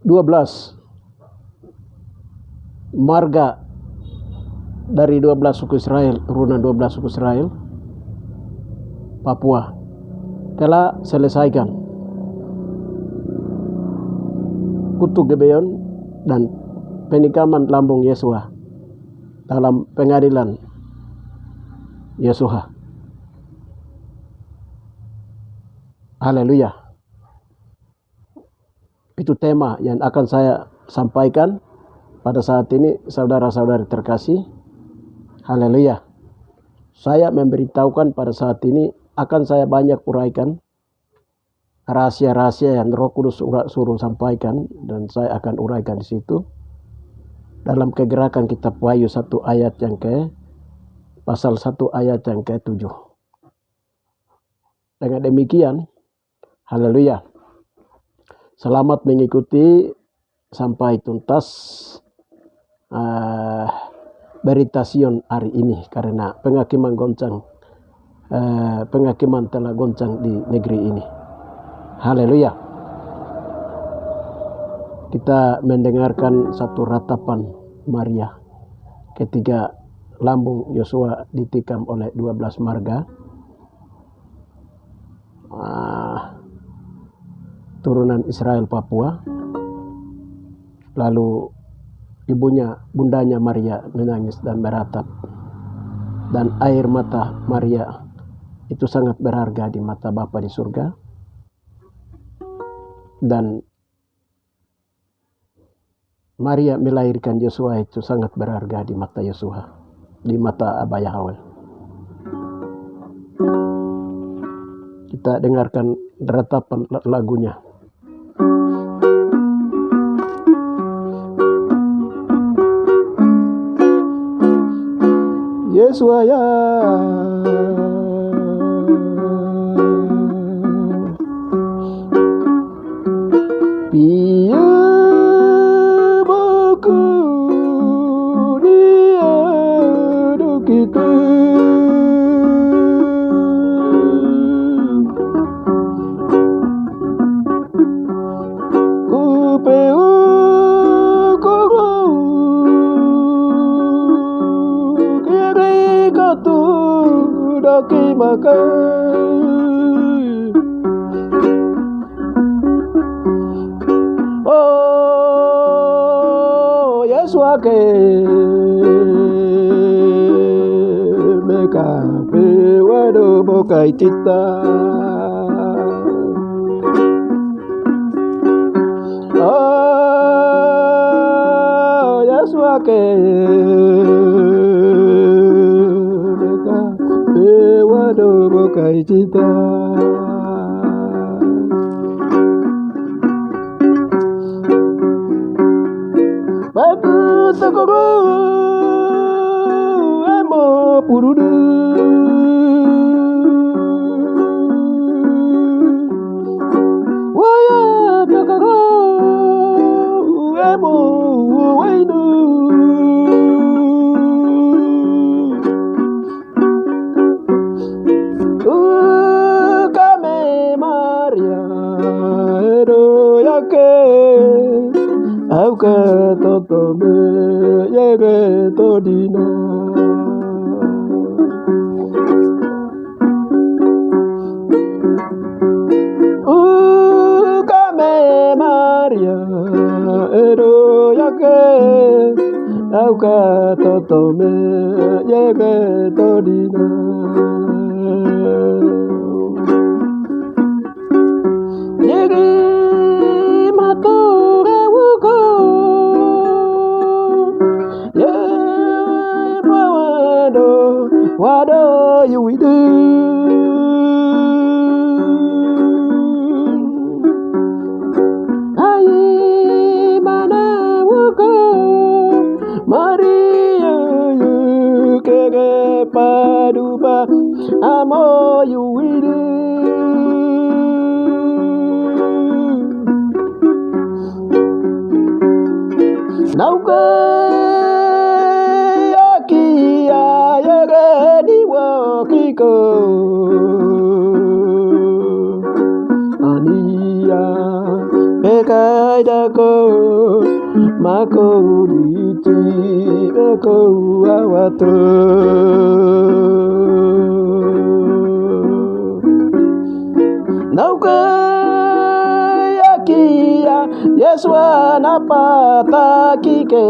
12 marga dari 12 suku Israel, turunan 12 suku Israel, Papua telah selesaikan kutuk Gibeon dan penikaman lambung Yesua dalam pengadilan Yesua. Haleluya. Itu tema yang akan saya sampaikan pada saat ini, saudara-saudari terkasih. Haleluya. Saya memberitahukan pada saat ini akan saya banyak uraikan rahasia-rahasia yang Roh Kudus suruh sampaikan, dan saya akan uraikan di situ dalam Kegerakan kitab Wahyu 1 ayat yang pasal 1 ayat yang ke-7. Dengan demikian, haleluya, selamat mengikuti sampai tuntas berita Sion hari ini, karena penghakiman telah goncang di negeri ini. Haleluya. Kita mendengarkan satu ratapan Maria ketika lambung Yosua ditikam oleh 12 marga turunan Israel Papua. Lalu bundanya Maria menangis dan meratap, dan air mata Maria itu sangat berharga di mata Bapa di surga, dan Maria melahirkan Yosua itu sangat berharga di mata Yosua, di mata Abah Yahweh. Kita dengarkan ratapan lagunya. Yesua ya, pia boku dia kita kupeu daki makan. Oh, Yesua ke meka pewado bokai cita. Oh, Yesua ke waduh bokai cita. Bagus segoro emo purudu. Waya segoro emo wainu. Auka toto me yege todina. Kame Maria edo yake. Auka toto me yege todina. Yege matura wuko. What are you we do? Ai mana wuko Maria kege paduba amo you we do. Nauka Kiko Ania Peka dako mako diti mako awato nauka yakia Yeswa napata kike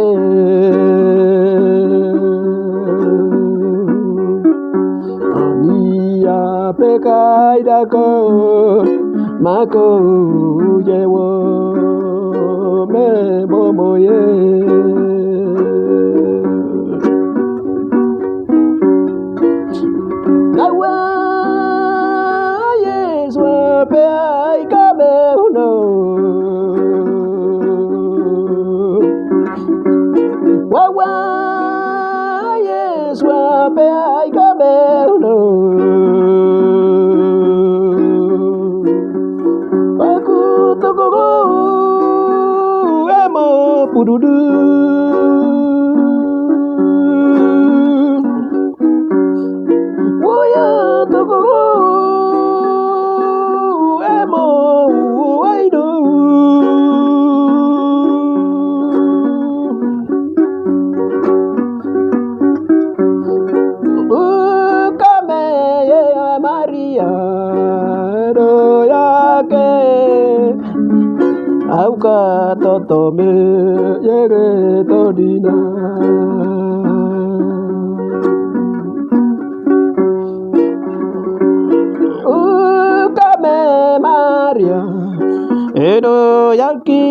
Ania pekai dako mako jewo me momoye Nawa Yeswa pe ai kabe uno Wawa Yeswa pe ai kabe uno Aku toko emo pududu Woya toko emo waido Kame ya Maria do yake Auka totome yere todina Kame Maria Edo yaki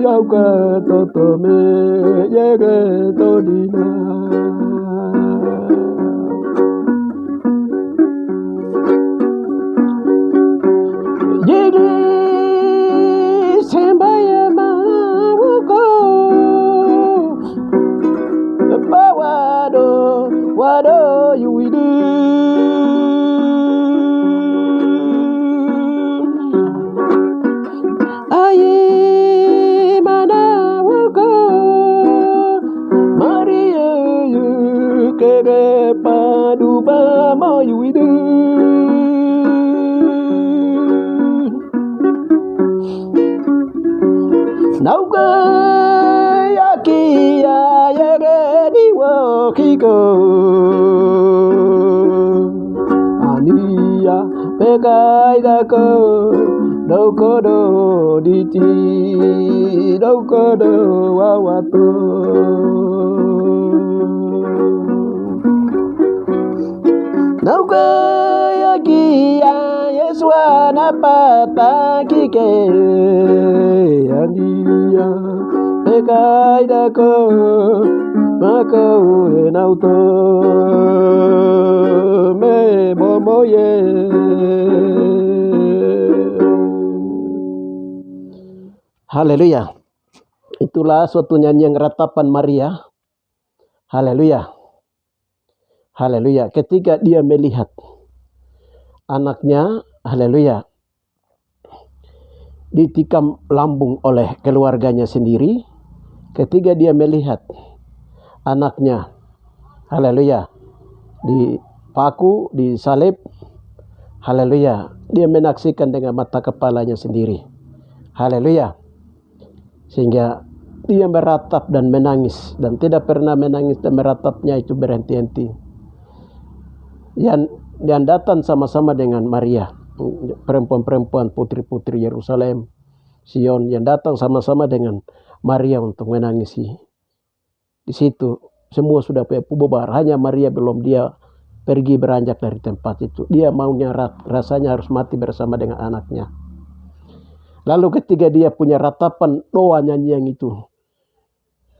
Auka totome yere todina Jadi sembaya mawuko wado yuidu Aye manawuko Maria kege padu bama yuidu Nauka yaki ya yere diwo kiko Ania pekai dako Daukodo diti Daukodo wawato Nauka yaki ya Yeswa napata kike Ania pekai dako mako enauto me momoye Haleluya. Itulah suatu nyanyian ratapan Maria. Haleluya. Haleluya. Ketika dia melihat anaknya, haleluya, ditikam lambung oleh keluarganya sendiri. Ketika dia melihat anaknya, haleluya, dipaku, disalib, haleluya, dia menyaksikan dengan mata kepalanya sendiri. Haleluya. Sehingga dia meratap dan menangis, dan tidak pernah menangis dan meratapnya itu berhenti-henti. Dan datang sama-sama dengan Maria, perempuan-perempuan putri-putri Yerusalem, Sion, yang datang sama-sama dengan Maria untuk menangisi. Di situ semua sudah bubar, hanya Maria belum, dia pergi beranjak dari tempat itu. Dia maunya rasanya harus mati bersama dengan anaknya. Lalu ketika dia punya ratapan doa nyanyian itu,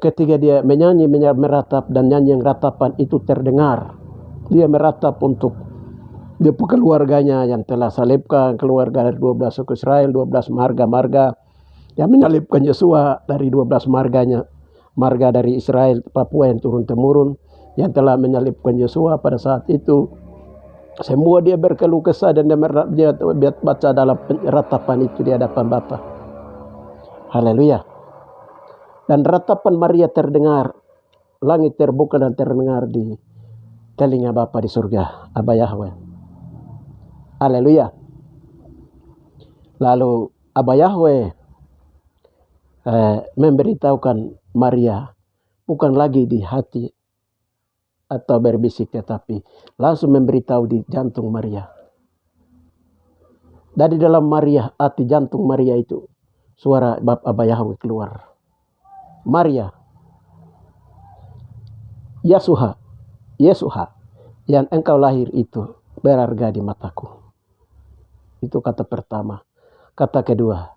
ketika dia menyanyi, meratap, dan nyanyian ratapan itu terdengar, dia meratap untuk dia keluarganya yang telah salibkan, keluarga dari 12 suku Israel, 12 marga-marga yang menyalibkan Yesua, dari 12 marganya, marga dari Israel, Papua yang turun-temurun, yang telah menyalibkan Yesua pada saat itu. Semua dia berkeluh kesah dan dia baca dalam ratapan itu di hadapan Bapa. Haleluya. Dan ratapan Maria terdengar, langit terbuka dan terdengar di telinga Bapa di surga, Aba Yahweh. Haleluya. Lalu Aba Yahweh memberitahukan Maria, bukan lagi di hati atau berbisik, tetapi langsung memberitahu di jantung Maria. Dari dalam Maria, hati jantung Maria itu, suara Bapa Yahweh keluar. Maria, Yesuha, yang engkau lahir itu berharga di mataku. Itu kata pertama. Kata kedua,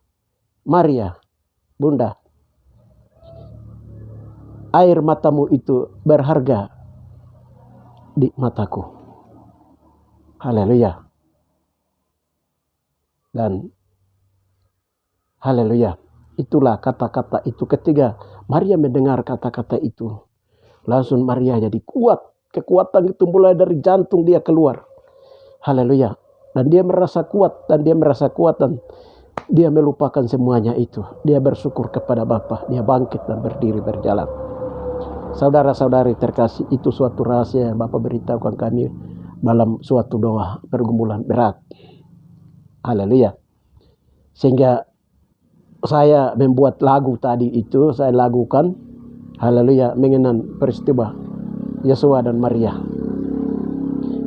Maria, Bunda, air matamu itu berharga di mataku. Haleluya. Dan haleluya. Itulah kata-kata itu. Ketika Maria mendengar kata-kata itu, langsung Maria jadi kuat. Kekuatan itu mulai dari jantung dia keluar. Haleluya. Dan dia merasa kuat. Dan dia melupakan semuanya itu. Dia bersyukur kepada Bapa. Dia bangkit dan berdiri berjalan. Saudara-saudari terkasih, itu suatu rahasia yang Bapa beritahukan kami dalam suatu doa pergumulan berat. Haleluya. Sehingga saya membuat lagu tadi itu, saya lagukan, haleluya, mengenang peristiwa Yesua dan Maria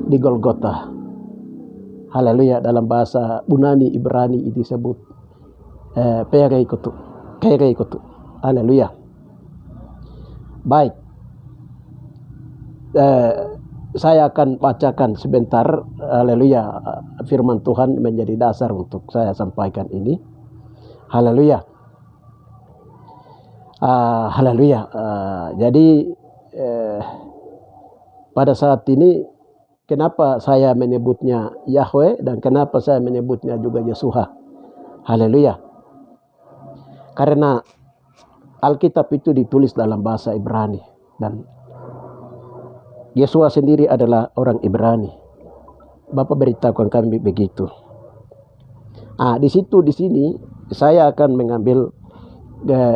di Golgota. Haleluya, dalam bahasa Yunani Ibrani disebut Kereikotu. Haleluya. Baik. Saya akan bacakan sebentar, haleluya, firman Tuhan menjadi dasar untuk saya sampaikan ini. Haleluya. Haleluya. Jadi pada saat ini kenapa saya menyebutnya Yahweh dan kenapa saya menyebutnya juga Yesuha? Haleluya. Karena Alkitab itu ditulis dalam bahasa Ibrani dan Yesua sendiri adalah orang Ibrani. Bapak beritahukan kami begitu. Di sini saya akan mengambil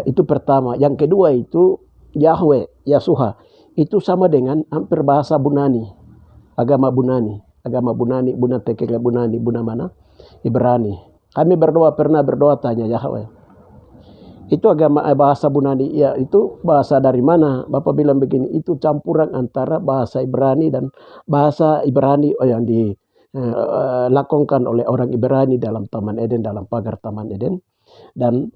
itu pertama. Yang kedua itu Yahweh, Yesuha. Itu sama dengan hampir bahasa Bunani. Agama Bunani, Buna Tekele Bunani, Buna mana? Ibrani. Kami pernah berdoa tanya Yahweh. Itu agama bahasa Bunani, ya itu bahasa dari mana? Bapak bilang begini, itu campuran antara bahasa Ibrani dan bahasa Ibrani yang dilakukan oleh orang Ibrani dalam Taman Eden, dalam pagar Taman Eden, dan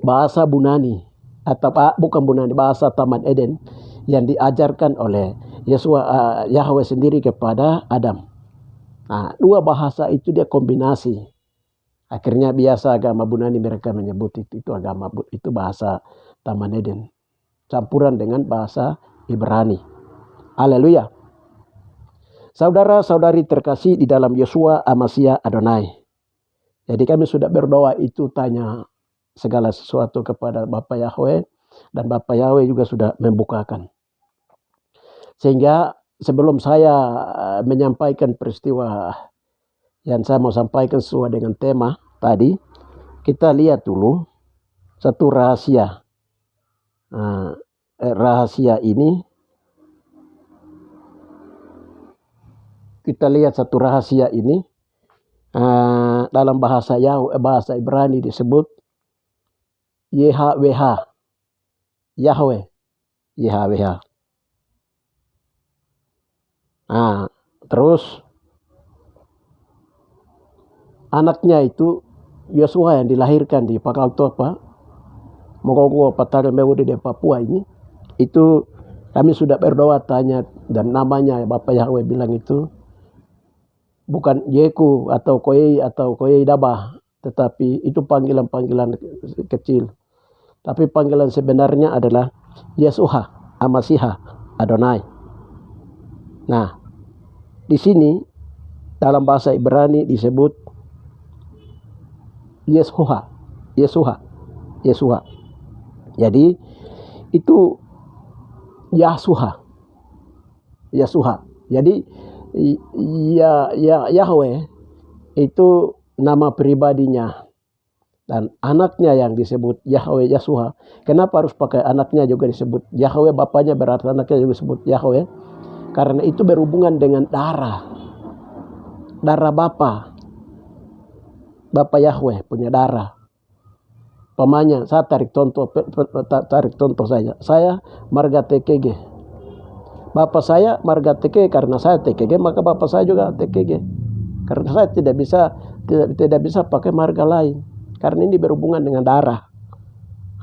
bahasa Bunani atau bukan Bunani, bahasa Taman Eden yang diajarkan oleh Yahweh sendiri kepada Adam. Dua bahasa itu dia kombinasi. Akhirnya biasa agama Bunani mereka menyebut itu agama, itu bahasa Taman Eden. Campuran dengan bahasa Ibrani. Haleluya. Saudara-saudari terkasih di dalam Yeshua Amasya Adonai. Jadi kami sudah berdoa itu tanya segala sesuatu kepada Bapa Yahweh. Dan Bapa Yahweh juga sudah membukakan. Sehingga sebelum saya menyampaikan peristiwa yang saya mau sampaikan sesuai dengan tema tadi, kita lihat dulu satu rahasia. Rahasia ini, kita lihat satu rahasia ini dalam bahasa Ibrani disebut YHWH, Yahweh, YHWH. Terus anaknya itu Yesua yang dilahirkan di Pakaltopa, Mogogo Patara Mewudi di Papua ini, itu kami sudah berdoa tanya dan namanya Bapak Yahweh bilang itu bukan Yeku atau Koyei Dabah, tetapi itu panggilan-panggilan kecil. Tapi panggilan sebenarnya adalah Yesuha Amasiha Adonai. Nah, di sini dalam bahasa Ibrani disebut Yesuha. Jadi itu Yahsuha. Jadi Yahweh itu nama pribadinya dan anaknya yang disebut Yahweh Yahsuha. Kenapa harus pakai anaknya juga disebut Yahweh? Bapaknya berarti anaknya juga disebut Yahweh. Karena itu berhubungan dengan darah Bapa Yahweh punya darah. Pamanya saya tarik contoh saja. Saya marga TKG. Bapak saya marga TKG, karena saya TKG maka bapak saya juga TKG. Karena saya tidak bisa pakai marga lain. Karena ini berhubungan dengan darah.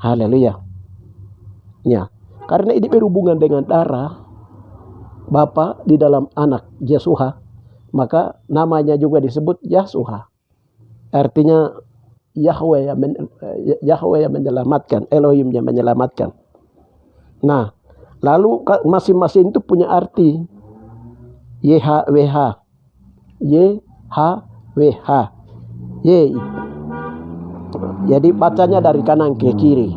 Haleluya. Ya, karena ini berhubungan dengan darah, Bapa di dalam anak Yesuha, maka namanya juga disebut Yesuha. Artinya Yahweh yang menyelamatkan, Elohim yang menyelamatkan. Nah, lalu masing-masing itu punya arti. YHWH, YHWH, Y. Jadi bacanya dari kanan ke kiri.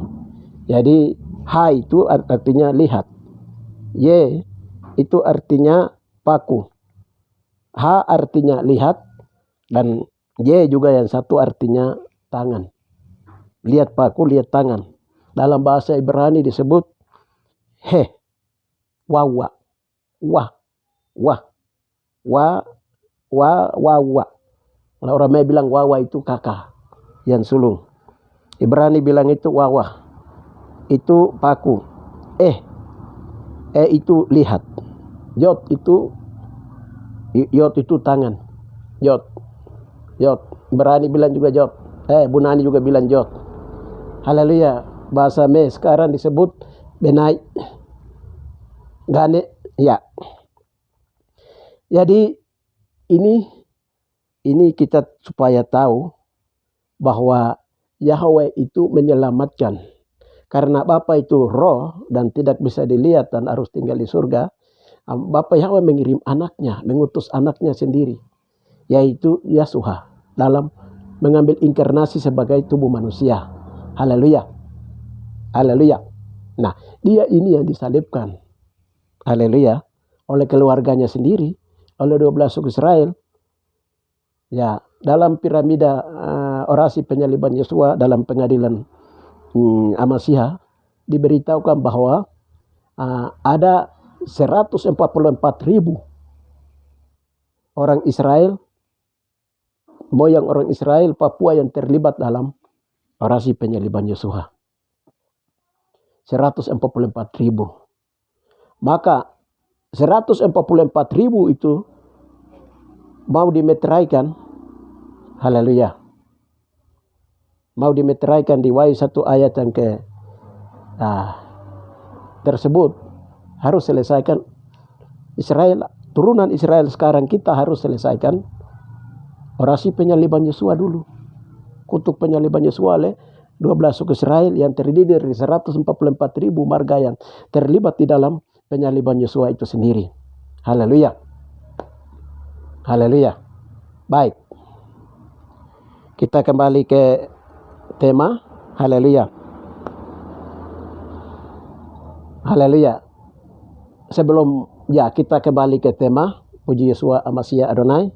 Jadi H itu artinya lihat, Y itu artinya paku, H artinya lihat, dan Y juga yang satu artinya tangan. Lihat paku, lihat tangan. Dalam bahasa Ibrani disebut he, wawa, wah, wah, wah, wah, wawa. Kalau orang Melayu bilang wawa itu kakak yang sulung. Ibrani bilang itu wawa, itu paku. Itu lihat. Yod itu tangan. Yod. Ibrani bilang juga Yod. Bunani juga bilang Yod. Haleluya. Bahasa Me sekarang disebut Benai. Gane. Ya. Jadi ini kita supaya tahu bahwa Yahweh itu menyelamatkan. Karena Bapa itu roh dan tidak bisa dilihat dan harus tinggal di surga. Bapa Yahweh mengirim anaknya, mengutus anaknya sendiri, yaitu Yesuha, dalam mengambil inkarnasi sebagai tubuh manusia. Haleluya. Haleluya. Nah, dia ini yang disalibkan. Haleluya. Oleh keluarganya sendiri, oleh 12 suku Israel. Ya, dalam piramida orasi penyaliban Yesua dalam pengadilan Amasya diberitahukan bahwa ada 144.000 orang Israel, moyang orang Israel Papua yang terlibat dalam orasi penyaliban Yesua. 144.000. Maka 144.000 itu mau dimeteraikan. Haleluya. Mau dimeteraikan di Wahyu 1 ayat yang tersebut, harus selesaikan Israel, turunan Israel sekarang kita harus selesaikan orasi penyaliban Yesua dulu. Kutuk penyaliban Yesua oleh 12 suku Israel yang terdiri dari 144.000 marga yang terlibat di dalam penyaliban Yesua itu sendiri. Haleluya. Haleluya. Baik. Kita kembali ke tema. Haleluya. Haleluya. Sebelum kita kembali ke tema Puji Yesua Amasya Adonai.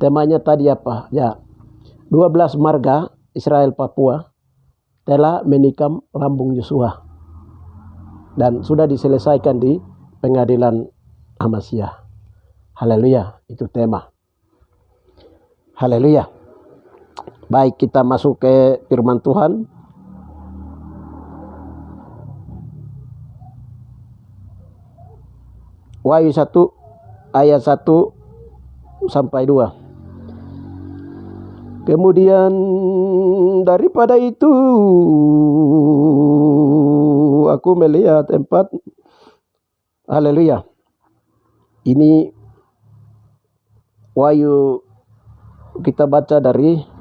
Temanya tadi apa? 12 marga Israel Papua telah menikam lambung Yesua dan sudah diselesaikan di pengadilan Amasya. Haleluya. Itu tema. Haleluya. Baik, kita masuk ke firman Tuhan. Wahyu 1 ayat 1 sampai 2. Kemudian daripada itu aku melihat 4. Haleluya. Ini Wahyu kita baca dari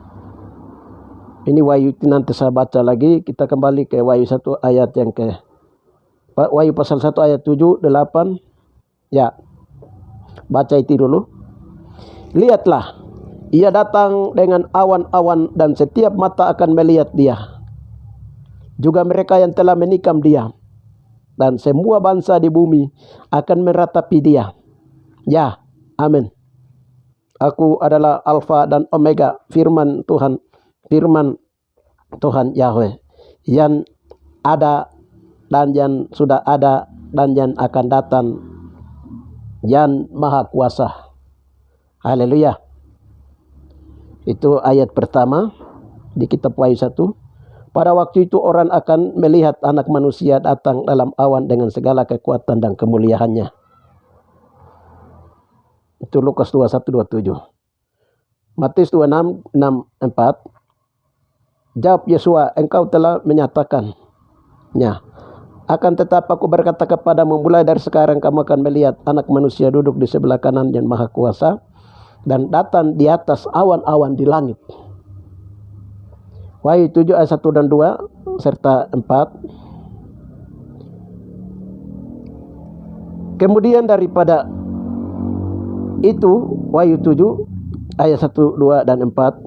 ini Wahyu, nanti saya baca lagi. Kita kembali ke Wahyu 1 ayat yang Wahyu pasal 1 ayat 7, 8. Ya, baca itu dulu. Lihatlah, ia datang dengan awan-awan dan setiap mata akan melihat dia. Juga mereka yang telah menikam dia. Dan semua bangsa di bumi akan meratapi dia. Ya, amin. Aku adalah Alfa dan Omega, firman Tuhan Yahweh, yang ada dan yang sudah ada dan yang akan datang, yang maha kuasa. Haleluya. Itu ayat pertama di kitab Wahyu 1. Pada waktu itu orang akan melihat anak manusia datang dalam awan dengan segala kekuatan dan kemuliaannya. Itu Lukas 21-27. Matius 26:6-4. Jawab Yesua, engkau telah menyatakannya. Akan tetapi aku berkata kepadamu, mulai dari sekarang kamu akan melihat anak manusia duduk di sebelah kanan yang maha kuasa dan datang di atas awan-awan di langit. Wahyu 7 ayat 1 dan 2 serta 4. Kemudian daripada itu, Wahyu 7 ayat 1, 2 dan 4.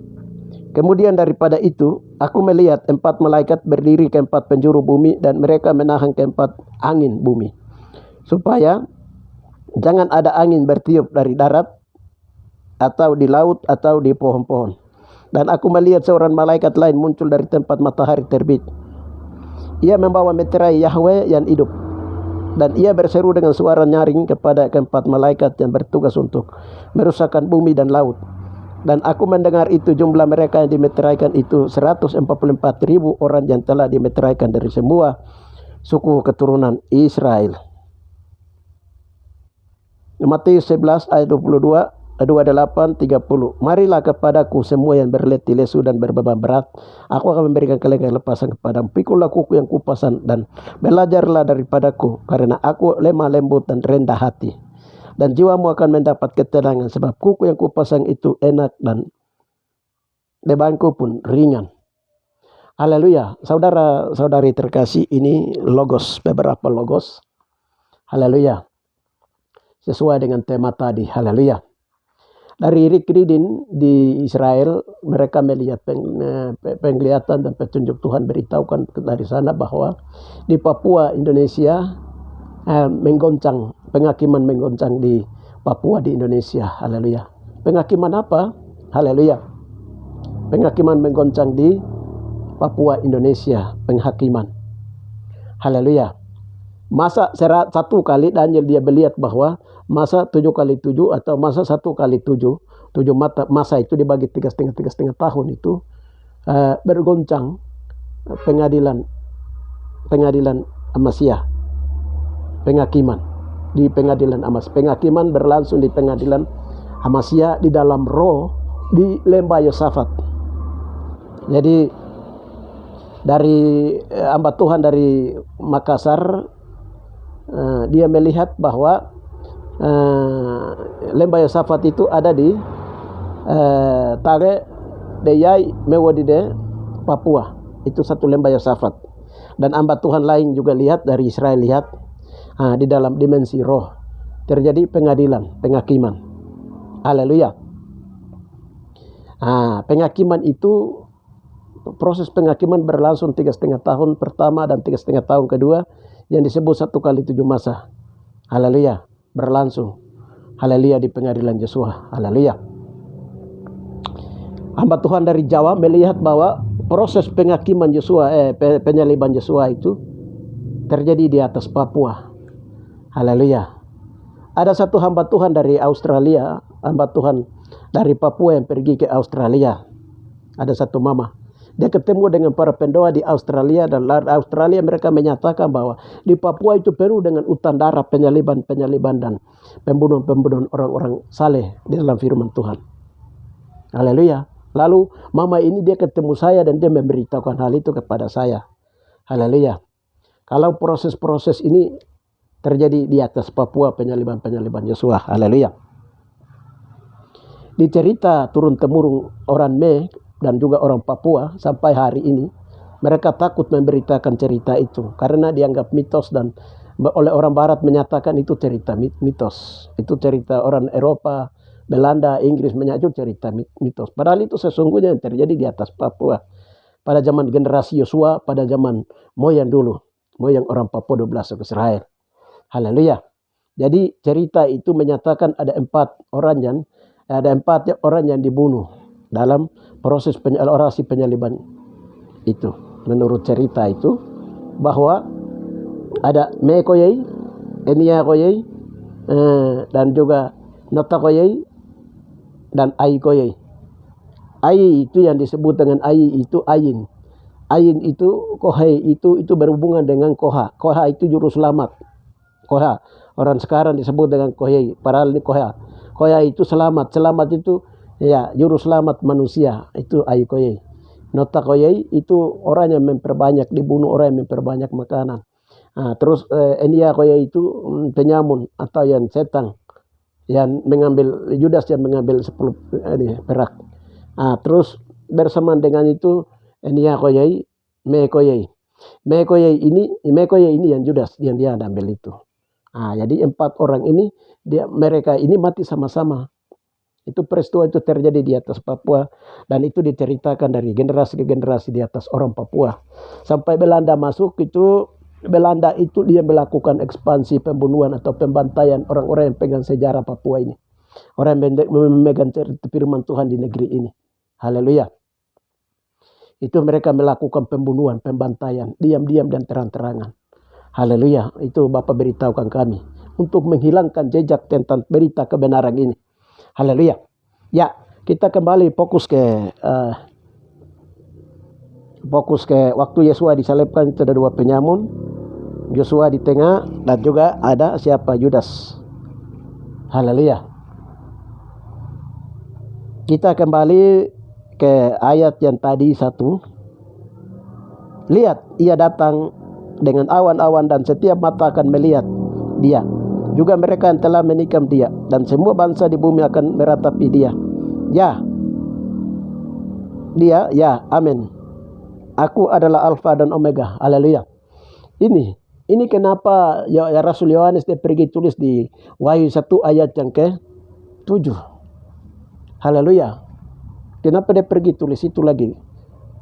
Kemudian daripada itu, aku melihat 4 malaikat berdiri ke 4 penjuru bumi dan mereka menahan ke 4 angin bumi, supaya jangan ada angin bertiup dari darat atau di laut atau di pohon-pohon. Dan aku melihat seorang malaikat lain muncul dari tempat matahari terbit. Ia membawa meterai Yahweh yang hidup. Dan ia berseru dengan suara nyaring kepada keempat malaikat yang bertugas untuk merusakkan bumi dan laut. Dan aku mendengar itu jumlah mereka yang dimeteraikan itu 144.000 orang yang telah dimeteraikan dari semua suku keturunan Israel. Matius 11 ayat 22, 28, 30. Marilah kepadaku semua yang berletih lesu dan berbeban berat, aku akan memberikan kalian kelepasan kepadamu. Pikulah kuku yang kupasan dan belajarlah daripadaku, karena aku lemah lembut dan rendah hati, dan jiwamu akan mendapat ketenangan, sebab kuku yang kupasang itu enak dan bebanku pun ringan. Haleluya. Saudara-saudari terkasih, ini logos, beberapa logos. Haleluya. Sesuai dengan tema tadi. Haleluya. Dari Rick Reading di Israel, mereka melihat penglihatan dan petunjuk Tuhan beritahukan dari sana bahwa di Papua Indonesia menggoncang, penghakiman menggoncang di Papua di Indonesia. Haleluya. Penghakiman apa? Haleluya. Penghakiman menggoncang di Papua Indonesia, penghakiman. Haleluya. Masa satu kali Daniel dia melihat bahwa masa 7x7 atau masa 1x7, 7 masa itu dibagi 3,5 tahun itu bergoncang pengadilan Amasya, penghakiman di pengadilan Amas. Penghakiman berlangsung di pengadilan Amasya di dalam roh di lembah Yosafat. Jadi dari hamba Tuhan dari Makassar, dia melihat bahwa lembah Yosafat itu ada di Tare Deyai Mewodide, Papua. Itu satu lembah Yosafat. Dan hamba Tuhan lain juga lihat dari Israel, lihat di dalam dimensi roh terjadi pengadilan, penghakiman. Haleluya. Penghakiman itu, proses penghakiman berlangsung 3,5 tahun pertama dan 3,5 tahun kedua yang disebut 1x7 masa. Haleluya. Berlangsung. Haleluya di pengadilan Yosua. Haleluya. Hamba Tuhan dari Jawa melihat bahwa proses penghakiman Yosua, penyaliban Yosua itu terjadi di atas Papua. Haleluya. Ada satu hamba Tuhan dari Australia, hamba Tuhan dari Papua yang pergi ke Australia. Ada satu mama. Dia ketemu dengan para pendoa di Australia, dan Australia mereka menyatakan bahwa di Papua itu penuh dengan hutan darah, penyaliban dan pembunuhan orang-orang saleh di dalam firman Tuhan. Haleluya. Lalu mama ini dia ketemu saya dan dia memberitahukan hal itu kepada saya. Haleluya. Kalau proses-proses ini terjadi di atas Papua, penyaliban Yosua. Haleluya. Di cerita turun-temurun orang Me dan juga orang Papua sampai hari ini, mereka takut memberitakan cerita itu karena dianggap mitos, dan oleh orang Barat menyatakan itu cerita mitos. Itu cerita orang Eropa, Belanda, Inggris menyebut cerita mitos. Padahal itu sesungguhnya yang terjadi di atas Papua pada zaman generasi Yosua, pada zaman moyang dulu, moyang orang Papua 12 ke Israel. Haleluya. Jadi cerita itu menyatakan ada 4 orang yang dibunuh dalam proses orasi penyaliban itu. Menurut cerita itu bahwa ada Mekoyei, Enia Koyei, dan juga Nota Koyei dan Ai Koyei. Ai itu yang disebut dengan Ai itu Ayin. Ain itu, Kohai itu berhubungan dengan Koha. Koha itu juru selamat. Koha, orang sekarang disebut dengan Kohai, padahal ini Koha. Koha itu selamat. Selamat itu ya juru selamat manusia. Itu Ai Kohai. Nota Kohai itu orang yang memperbanyak, dibunuh orang yang memperbanyak makanan. Nah, terus Enia Kohai itu penyamun atau yang setan yang mengambil, Judas yang mengambil 10 perak. Nah, terus bersamaan dengan itu Enia Kohai, Me Kohai. Me Kohai ini yang Judas yang dia ambil itu. Nah, jadi 4 orang ini mereka ini mati sama-sama. Itu peristiwa itu terjadi di atas Papua dan itu diceritakan dari generasi ke generasi di atas orang Papua. Sampai Belanda masuk itu, Belanda itu dia melakukan ekspansi pembunuhan atau pembantaian orang-orang yang pegang sejarah Papua ini. Orang yang memegang cerita firman Tuhan di negeri ini. Haleluya. Itu mereka melakukan pembunuhan, pembantaian, diam-diam dan terang-terangan. Haleluya, itu Bapak beritahukan kami untuk menghilangkan jejak tentang berita kebenaran ini. Haleluya. Ya, kita kembali fokus ke waktu Yesua disalibkan. Itu ada 2 penyamun, Yosua di tengah dan juga ada siapa? Judas. Haleluya. Kita kembali ke ayat yang tadi 1. Lihat, ia datang dengan awan-awan dan setiap mata akan melihat dia. Juga mereka yang telah menikam dia dan semua bangsa di bumi akan meratapi dia. Ya, amin. Aku adalah Alfa dan Omega. Haleluya. Ini kenapa ya Rasul Yohanes dia pergi tulis di Wahyu 1 ayat yang ke-7. Haleluya. Kenapa dia pergi tulis itu lagi?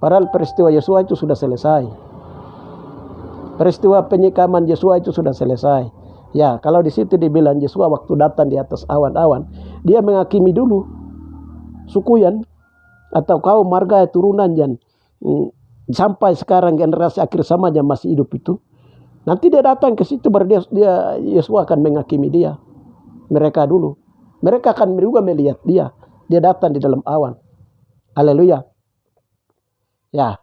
Padahal peristiwa Yesua itu sudah selesai. Peristiwa penyikaman Yesua itu sudah selesai. Ya, kalau di situ dibilang Yesua waktu datang di atas awan-awan, dia menghakimi dulu sukuyan atau kaum marga turunan yang sampai sekarang generasi akhir zaman yang masih hidup itu. Nanti dia datang ke situ baru dia Yesua akan menghakimi dia. Mereka dulu. Mereka akan juga melihat dia. Dia datang di dalam awan. Haleluya. Ya.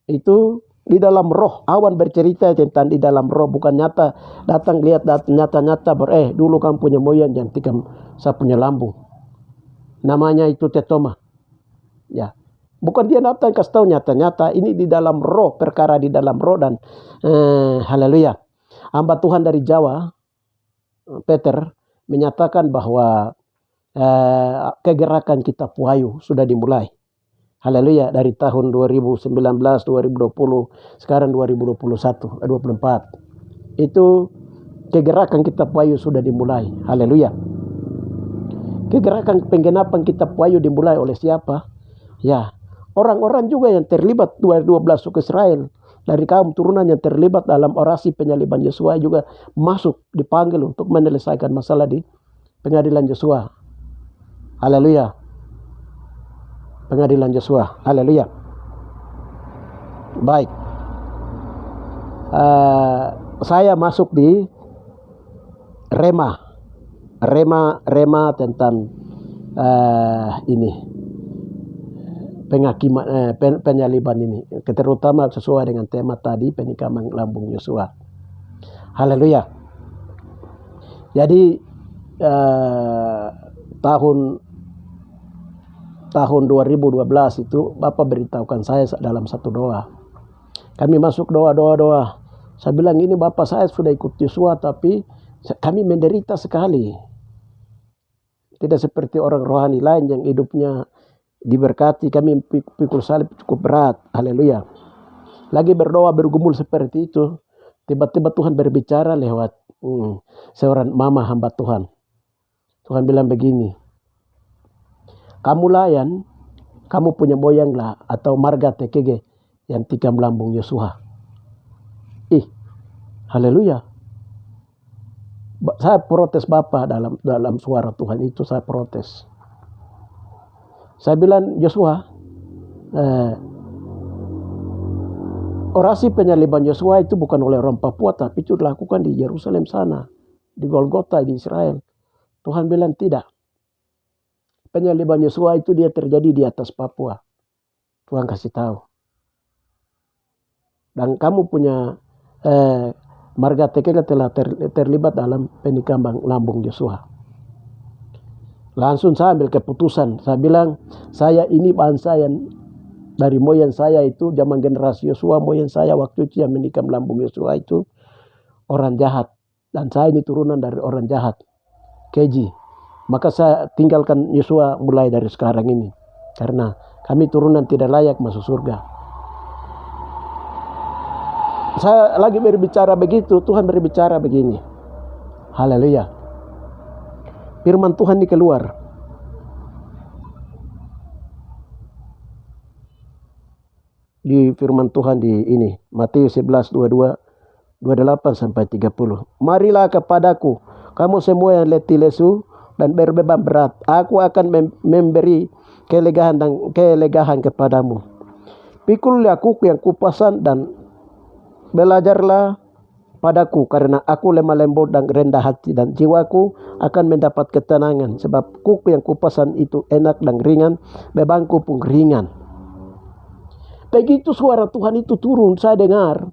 Itu di dalam roh. Awan bercerita tentang di dalam roh, bukan nyata. Datang lihat nyata-nyata dulu kamu punya moyang yang tikam saya punya lambung. Namanya itu tetoma. Ya. Bukan dia datang kasih tahu nyata-nyata. Ini di dalam roh, perkara di dalam roh dan haleluya. Hamba Tuhan dari Jawa, Peter, menyatakan bahwa kegerakan Kitab Wahyu sudah dimulai. Haleluya, dari tahun 2019, 2020, sekarang 2021, 24. Itu kegerakan Kitab Wahyu sudah dimulai. Haleluya. Kegerakan penggenapan Kitab Wahyu dimulai oleh siapa? Ya, orang-orang juga yang terlibat 12 suku Israel dari kaum turunan yang terlibat dalam orasi penyaliban Yesua juga masuk dipanggil untuk menyelesaikan masalah di pengadilan Yesua. Haleluya. Pengadilan Yesua. Haleluya. Baik. Saya masuk di Rema tentang ini penghakiman penyaliban ini, terutama sesuai dengan tema tadi penikaman lambung Yosua. Haleluya. Jadi tahun 2012 itu Bapak beritahukan saya dalam satu doa. Kami masuk doa. Saya bilang ini Bapak, saya sudah ikut Yosua tapi kami menderita sekali. Tidak seperti orang rohani lain yang hidupnya diberkati. Kami pikul salib cukup berat. Haleluya. Lagi berdoa bergumul seperti itu, tiba-tiba Tuhan berbicara lewat seorang mama hamba Tuhan. Tuhan bilang begini, kamu layan, kamu punya moyang lah atau marga TKG yang tikam lambung Yosua. Haleluya. Saya protes Bapak dalam suara Tuhan itu, saya protes. Saya bilang Yosua, orasi penyaliban Yosua itu bukan oleh orang Papua, tapi itu dilakukan di Yerusalem sana, di Golgota di Israel. Tuhan bilang tidak. Penyaliban Yosua itu dia terjadi di atas Papua. Tuhan kasih tahu. dan kamu punya marga TKG telah terlibat dalam penikaman lambung Yosua. Langsung saya ambil keputusan. Saya bilang, saya ini bangsa yang dari moyang saya itu, zaman generasi Yosua, moyang saya waktu itu yang menikam lambung Yosua itu orang jahat. Dan saya ini turunan dari orang jahat, keji. Maka saya tinggalkan Yosua mulai dari sekarang ini. Karena kami turunan tidak layak masuk surga. Saya lagi berbicara begitu, Tuhan berbicara begini. Haleluya. Firman Tuhan ini keluar. Di firman Tuhan di ini, Matius 11, 22, 28 sampai 30. Marilah kepadaku, kamu semua yang letih lesu dan berbeban berat, aku akan memberi kelegaan kepadamu. Pikulilah kuku yang kupasan dan belajarlah padaku, karena aku lemah lembut dan rendah hati, dan jiwaku akan mendapat ketenangan. Sebab kuku yang kupasan itu enak dan ringan, bebanku pun ringan. Begitu suara Tuhan itu turun, saya dengar.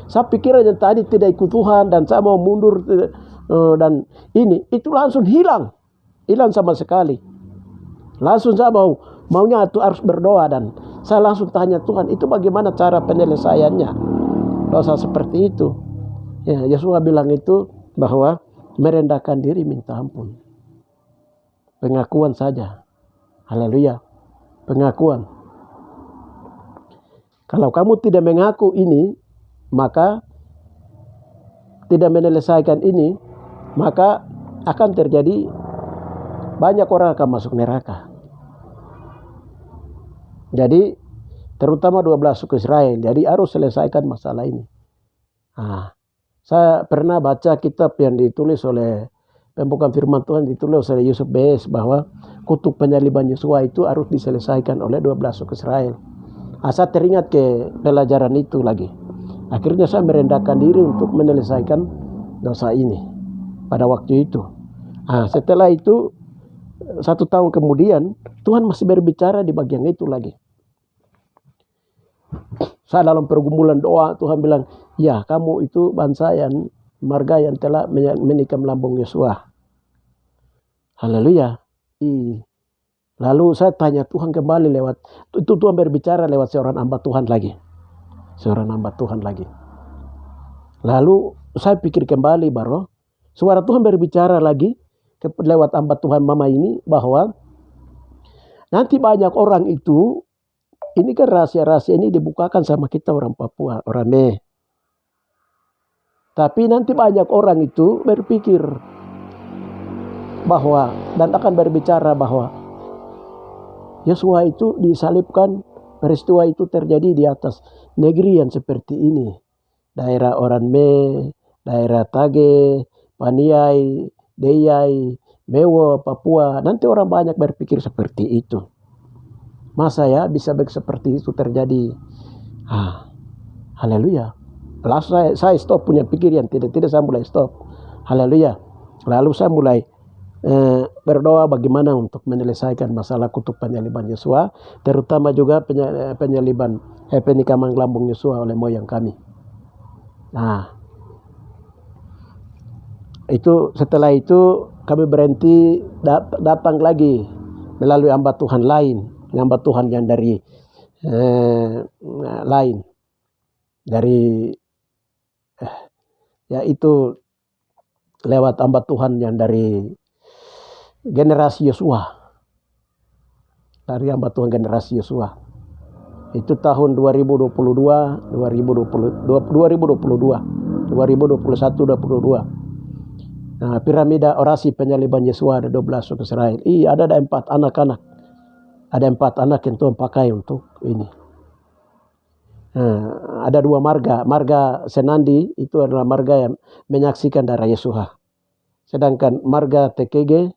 Saya pikir yang tadi tidak ikut Tuhan dan saya mau mundur dan itu langsung hilang sama sekali. Langsung saya maunya itu harus berdoa, dan saya langsung tanya Tuhan, itu bagaimana cara penyelesaiannya dosa seperti itu? Ya, Yesus bilang itu bahwa merendahkan diri minta ampun, pengakuan saja. Haleluya, pengakuan. Kalau kamu tidak mengaku ini, maka tidak menyelesaikan ini, maka akan terjadi banyak orang akan masuk neraka. Jadi terutama 12 suku Israel, jadi harus selesaikan masalah ini. Saya pernah baca kitab yang ditulis oleh pembukaan firman Tuhan, ditulis oleh Yusuf B.S. bahwa kutuk penyaliban Yosua itu harus diselesaikan oleh 12 suku Israel. Saya teringat ke pelajaran itu lagi. Akhirnya saya merendahkan diri untuk menyelesaikan dosa ini pada waktu itu. Setelah itu 1 tahun kemudian Tuhan masih berbicara di bagian itu lagi. Saya dalam pergumulan doa, Tuhan bilang, ya kamu itu bangsa yang marga yang telah menikam lambung Yosua. Haleluya. Lalu saya tanya Tuhan kembali lewat itu, Tuhan berbicara lewat seorang hamba Tuhan lagi. Lalu saya pikir kembali baru suara Tuhan berbicara lagi lewat hamba Tuhan mama ini, bahwa nanti banyak orang itu, ini kan rahasia-rahasia ini dibukakan sama kita orang Papua, orang Me. Tapi nanti banyak orang itu berpikir bahwa dan akan berbicara bahwa Yosua itu disalibkan, peristiwa itu terjadi di atas negeri yang seperti ini. Daerah orang Me, daerah Tage, Paniai, Deyai, Mewo, Papua. Nanti orang banyak berpikir seperti itu. Masa ya bisa seperti itu terjadi? Haleluya. Lalu saya stop punya pikiran, tidak saya mulai stop. Haleluya. Lalu saya mulai berdoa bagaimana untuk menyelesaikan masalah kutuk penyaliban Yosua, terutama juga penyaliban penikaman lambung Yosua oleh moyang kami. Itu setelah itu kami berhenti, datang lagi melalui hamba Tuhan lain, hamba Tuhan yang dari lain, dari yaitu lewat hamba Tuhan yang dari generasi Yosua, dari hamba Tuhan generasi Yosua. Itu tahun 2022, 2021, 2022. Piramida orasi penyaliban Yosua ada 12 suku Israel. Ada 4 anak-anak. Ada 4 anak yang Tuhan pakai untuk ini. Ada 2 marga. Marga Senandi itu adalah marga yang menyaksikan darah Yosua. Sedangkan marga TKG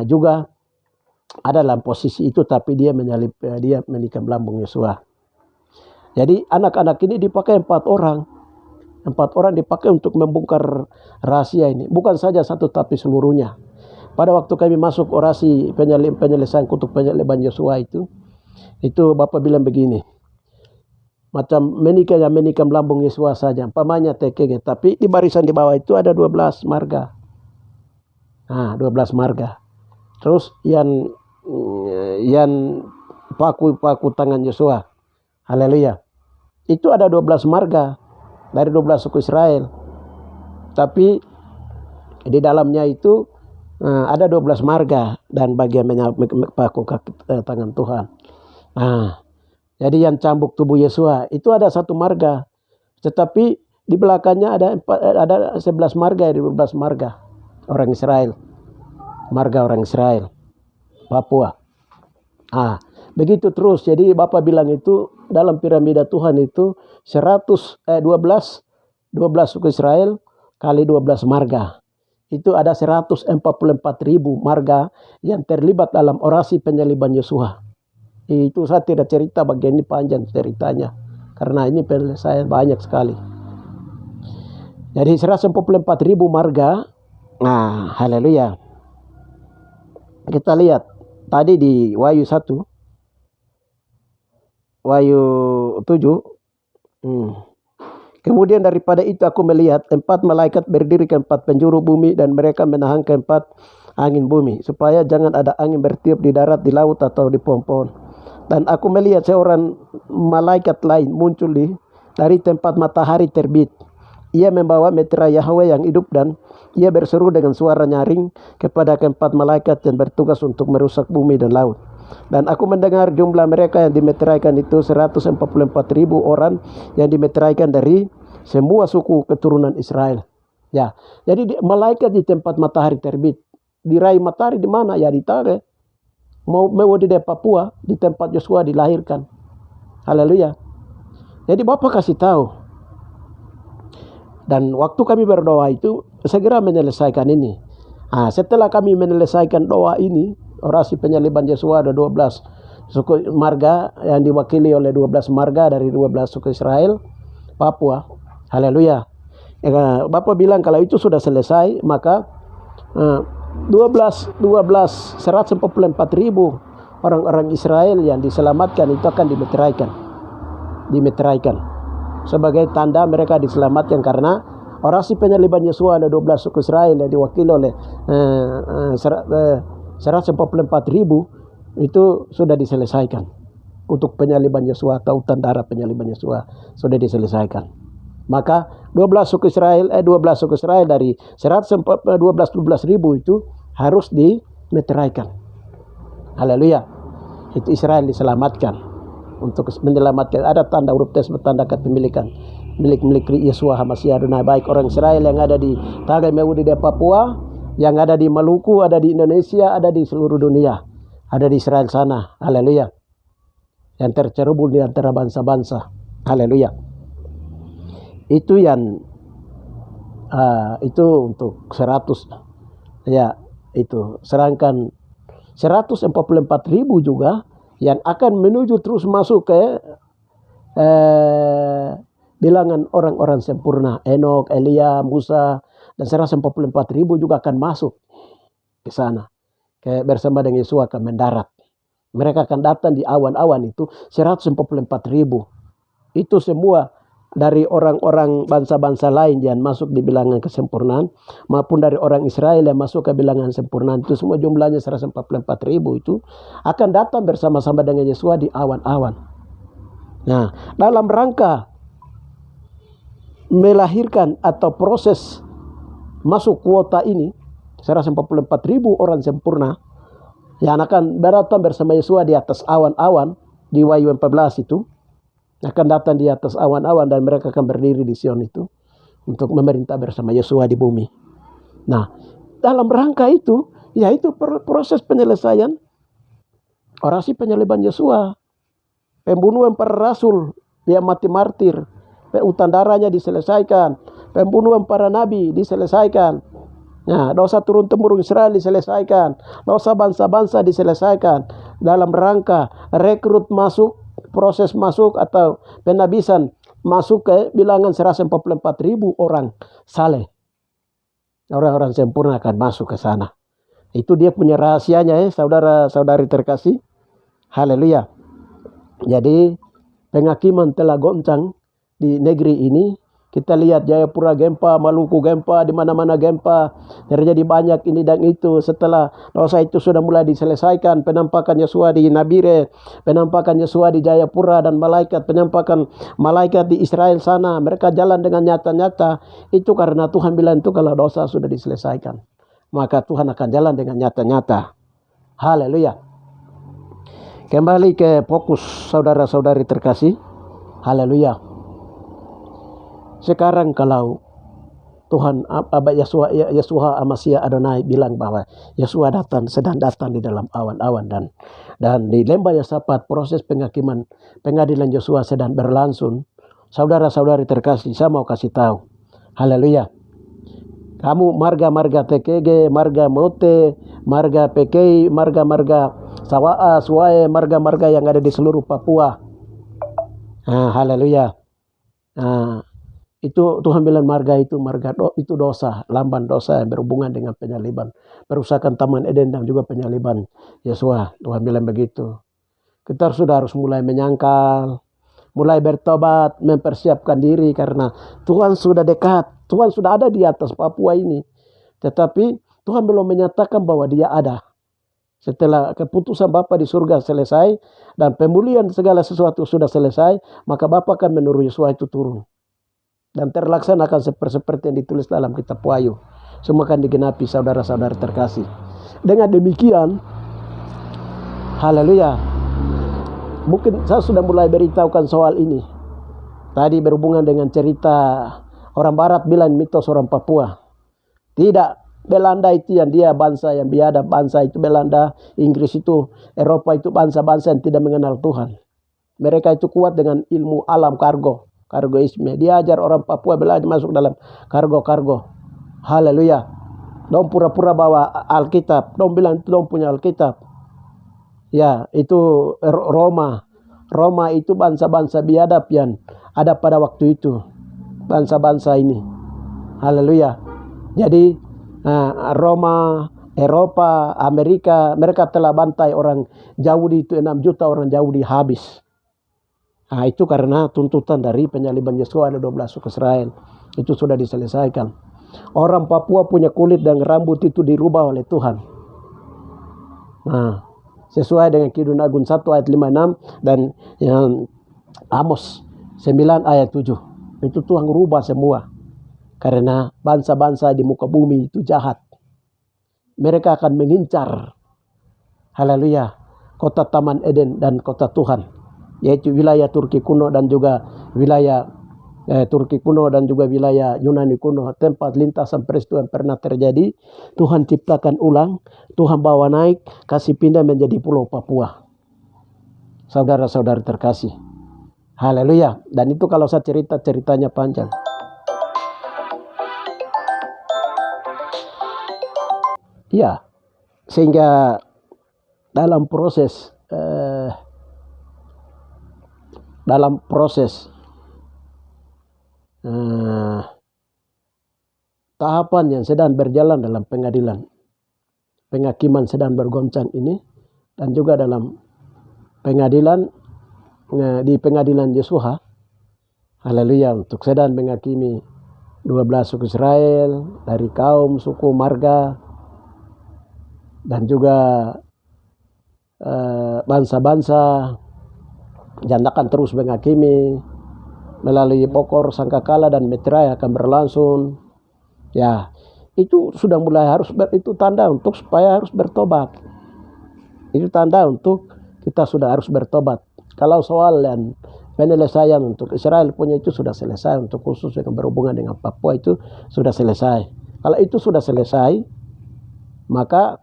juga ada dalam posisi itu, tapi dia menikam lambung Yosua. Jadi anak-anak ini dipakai 4 orang. 4 orang dipakai untuk membongkar rahasia ini. Bukan saja satu, tapi seluruhnya. Pada waktu kami masuk orasi penyelesaian kutuk penyaliban Yosua itu Bapak bilang begini, macam menikah yang menikam lambung Yesua saja, umpamanya TKG, tapi di barisan di bawah itu ada 12 marga. 12 marga. Terus yang paku tangan Yosua. Haleluya. Itu ada 12 marga dari 12 suku Israel. Tapi di dalamnya itu ada 12 marga dan bagian paku tangan Tuhan. Jadi yang cambuk tubuh Yesua itu ada 1 marga. Tetapi di belakangnya ada 11 marga, 12 marga orang Israel. Marga orang Israel. Papua. Begitu terus. Jadi Bapak bilang itu dalam piramida Tuhan itu 12 suku Israel kali 12 marga. Itu ada 144.000 marga yang terlibat dalam orasi penyaliban Yesua. Itu saya tidak cerita bagian ini, panjang ceritanya. Karena ini penyelesaian banyak sekali. Jadi 144.000 marga. Haleluya. Kita lihat tadi di Wahyu 1. Wahyu 7. Kemudian daripada itu aku melihat 4 malaikat berdiri ke 4 penjuru bumi dan mereka menahan ke 4 angin bumi supaya jangan ada angin bertiup di darat, di laut atau di pohon-pohon. Dan aku melihat seorang malaikat lain muncul dari tempat matahari terbit. Ia membawa metera Yahweh yang hidup dan ia berseru dengan suara nyaring kepada keempat malaikat yang bertugas untuk merusak bumi dan laut. Dan aku mendengar jumlah mereka yang dimeteraikan itu 144.000 orang yang dimeteraikan dari semua suku keturunan Israel. Ya, jadi malaikat di tempat matahari terbit. Diraih matahari di mana? Ya di Tage. Mau di Papua, di tempat Yosua dilahirkan. Haleluya. Jadi Bapak kasih tahu. Dan waktu kami berdoa itu segera menyelesaikan ini. Setelah kami menyelesaikan doa ini, orasi penyaliban Yesua ada 12 suku marga yang diwakili oleh 12 marga dari 12 suku Israel, Papua. Haleluya. Bapak bilang kalau itu sudah selesai, maka 144.000 orang-orang Israel yang diselamatkan itu akan dimeteraikan. Sebagai tanda mereka diselamatkan karena orasi penyaliban Yesua ada 12 suku Israel yang diwakili oleh 144.000 itu sudah diselesaikan. Untuk penyaliban Yesua, tautan darah penyaliban Yesua sudah diselesaikan. Maka 12 suku Israel dari 12.000 itu harus dimeteraikan. Haleluya. Itu Israel diselamatkan. Untuk menyelamatkan ada tanda huruf tes bertanda kepemilikan milik Yesua HaMashiach Adonai, baik orang Israel yang ada di Tage Mewudi di Papua, yang ada di Maluku, ada di Indonesia, ada di seluruh dunia, ada di Israel sana. Haleluya. Yang tercerubul di antara bangsa-bangsa. Haleluya. Itu yang itu untuk 100. Ya, itu. Sedangkan 144.000 juga yang akan menuju terus masuk ke bilangan orang-orang sempurna. Enok, Elia, Musa, dan 144.000 juga akan masuk ke sana. Bersama dengan Yesus akan mendarat. Mereka akan datang di awan-awan itu 144.000. Itu semua dari orang-orang bangsa-bangsa lain yang masuk di bilangan kesempurnaan, maupun dari orang Israel yang masuk ke bilangan sempurnaan. Itu semua jumlahnya 144.000 itu akan datang bersama-sama dengan Yesua di awan-awan. Nah, dalam rangka melahirkan atau proses masuk kuota ini 144.000 orang sempurna yang akan datang bersama Yesua di atas awan-awan di Wahyu 14 itu akan datang di atas awan-awan dan mereka akan berdiri di Sion itu untuk memerintah bersama Yesua di bumi. Nah, dalam rangka itu, yaitu proses penyelesaian orasi penyaliban Yesua, pembunuhan para rasul yang mati martir, hutan darahnya diselesaikan, pembunuhan para nabi diselesaikan. Nah, dosa turun-temurun Israel diselesaikan, dosa bangsa-bangsa diselesaikan dalam rangka rekrut masuk, proses masuk atau penabisan masuk ke bilangan 144.000 orang saleh. Orang-orang sempurna akan masuk ke sana. Itu dia punya rahasianya, saudara-saudari terkasih. Haleluya. Jadi penghakiman telah goncang di negeri ini. Kita lihat Jayapura gempa, Maluku gempa, di mana-mana gempa, terjadi banyak ini dan itu. Setelah dosa itu sudah mulai diselesaikan, penampakan Yesua di Nabire, penampakan Yesua di Jayapura, dan penampakan malaikat di Israel sana, mereka jalan dengan nyata-nyata. Itu karena Tuhan bilang itu kalau dosa sudah diselesaikan, maka Tuhan akan jalan dengan nyata-nyata. Haleluya. Kembali ke fokus saudara-saudari terkasih. Haleluya. Sekarang kalau Tuhan Yeshua Amasya Adonai bilang bahwa Yeshua sedang datang di dalam awan-awan, dan di lembah Yosafat proses pengadilan Yeshua sedang berlangsung. Saudara-saudari terkasih, saya mau kasih tahu. Haleluya. Kamu marga-marga TKG, marga Mote, marga PKI, marga-marga Sawaa, Suwae, marga-marga yang ada di seluruh Papua. Haleluya. Itu Tuhan bilang marga itu itu dosa, lambang dosa yang berhubungan dengan penyaliban, perusakan Taman Eden dan juga penyaliban Yesua. Tuhan bilang begitu. Kita harus mulai menyangkal, mulai bertobat, mempersiapkan diri karena Tuhan sudah dekat. Tuhan sudah ada di atas Papua ini. Tetapi Tuhan belum menyatakan bahwa Dia ada. Setelah keputusan Bapa di surga selesai dan pemulihan segala sesuatu sudah selesai, maka Bapa akan menyuruh Yesua itu turun. Dan terlaksanakan seperti yang ditulis dalam kitab Wahyu. Semua akan digenapi, saudara-saudara terkasih. Dengan demikian, haleluya. Mungkin saya sudah mulai beritahukan soal ini. Tadi berhubungan dengan cerita orang Barat bilang mitos orang Papua. Tidak, Belanda itu yang dia bangsa yang biadab, bangsa itu Belanda, Inggris itu, Eropa itu bangsa-bangsa yang tidak mengenal Tuhan. Mereka itu kuat dengan ilmu alam kargoisme. Dia ajar orang Papua belajar masuk dalam kargo. Haleluya. Dong pura-pura bawa Alkitab. Dong bilang itu dong punya Alkitab. Ya, itu Roma. Roma itu bangsa-bangsa biadab yang ada pada waktu itu. Bangsa-bangsa ini. Haleluya. Jadi Roma, Eropa, Amerika, mereka telah bantai orang Yahudi itu 6 juta orang Yahudi habis. Itu karena tuntutan dari penyaliban Yesua ada 12 suku Israel. Itu sudah diselesaikan. Orang Papua punya kulit dan rambut itu dirubah oleh Tuhan. Sesuai dengan Kidung Agung 1 ayat 56 dan Amos 9 ayat 7. Itu Tuhan rubah semua. Karena bangsa-bangsa di muka bumi itu jahat. Mereka akan mengincar, haleluya, kota Taman Eden dan kota Tuhan. Yaitu wilayah Turki kuno dan juga wilayah wilayah Yunani kuno, tempat lintasan peristiwa yang pernah terjadi. Tuhan ciptakan ulang, Tuhan bawa naik, kasih pindah menjadi pulau Papua. Saudara-saudara terkasih, haleluya. Dan itu kalau saya ceritanya panjang. Ya, sehingga dalam proses tahapan yang sedang berjalan dalam penghakiman sedang bergoncang ini, dan juga dalam di pengadilan Yeshua, haleluya, untuk sedang menghakimi 12 suku Israel dari kaum, suku, marga, dan juga bangsa-bangsa yang akan terus menghakimi melalui Bokor, Sangkakala, dan Metrai akan berlangsung. Ya, itu sudah mulai itu tanda untuk supaya harus bertobat. Itu tanda untuk kita sudah harus bertobat. Kalau soal dan penyelesaian untuk Israel punya itu sudah selesai, untuk khusus yang berhubungan dengan Papua itu sudah selesai. Kalau itu sudah selesai, maka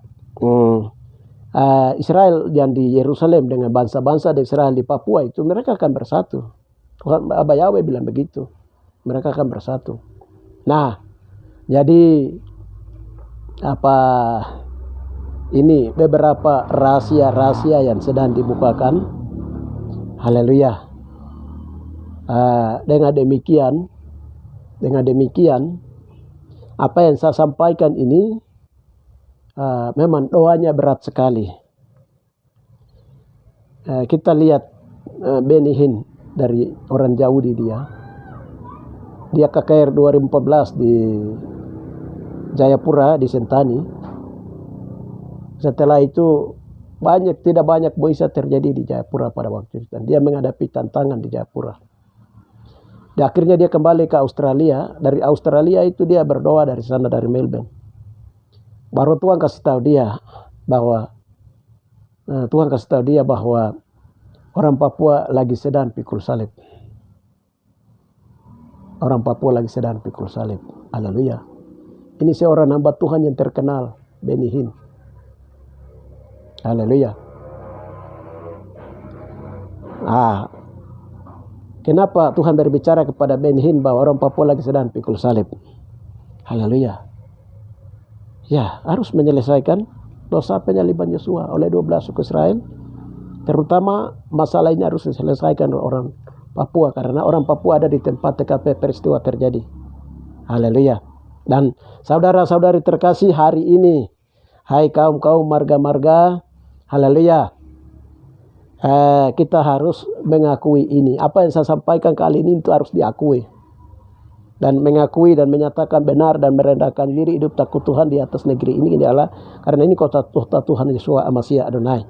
Israel yang di Yerusalem dengan bangsa-bangsa di Israel di Papua itu mereka akan bersatu. Tuhan Abba Yahweh bilang begitu. Mereka akan bersatu. Nah, jadi ini beberapa rahasia-rahasia yang sedang dibukakan. Haleluya. Dengan demikian apa yang saya sampaikan ini memang doanya berat sekali. Kita lihat Benny Hinn dari orang Yahudi dia. Dia KKR 2014 di Jayapura di Sentani. Setelah itu tidak banyak mujizat terjadi di Jayapura pada waktu itu. Dan dia menghadapi tantangan di Jayapura. Dan akhirnya dia kembali ke Australia. Dari Australia itu dia berdoa dari sana, dari Melbourne. Baru Tuhan kasih tahu dia bahwa orang Papua lagi sedang pikul salib. Orang Papua lagi sedang pikul salib. Haleluya. Ini seorang hamba Tuhan yang terkenal, Benny Hinn. Haleluya. Kenapa Tuhan berbicara kepada Benny Hinn bahwa orang Papua lagi sedang pikul salib? Haleluya. Ya, harus menyelesaikan dosa penyaliban Yosua oleh 12 suku Israel. Terutama masalah ini harus diselesaikan oleh orang Papua, karena orang Papua ada di tempat TKP peristiwa terjadi. Haleluya. Dan saudara-saudari terkasih, hari ini, hai kaum-kaum marga-marga, haleluya, kita harus mengakui ini. Apa yang saya sampaikan kali ini itu harus diakui. Dan mengakui dan menyatakan benar dan merendahkan diri, hidup takut Tuhan di atas negeri ini adalah karena ini kota Tuhan Yeshua HaMashiach Adonai.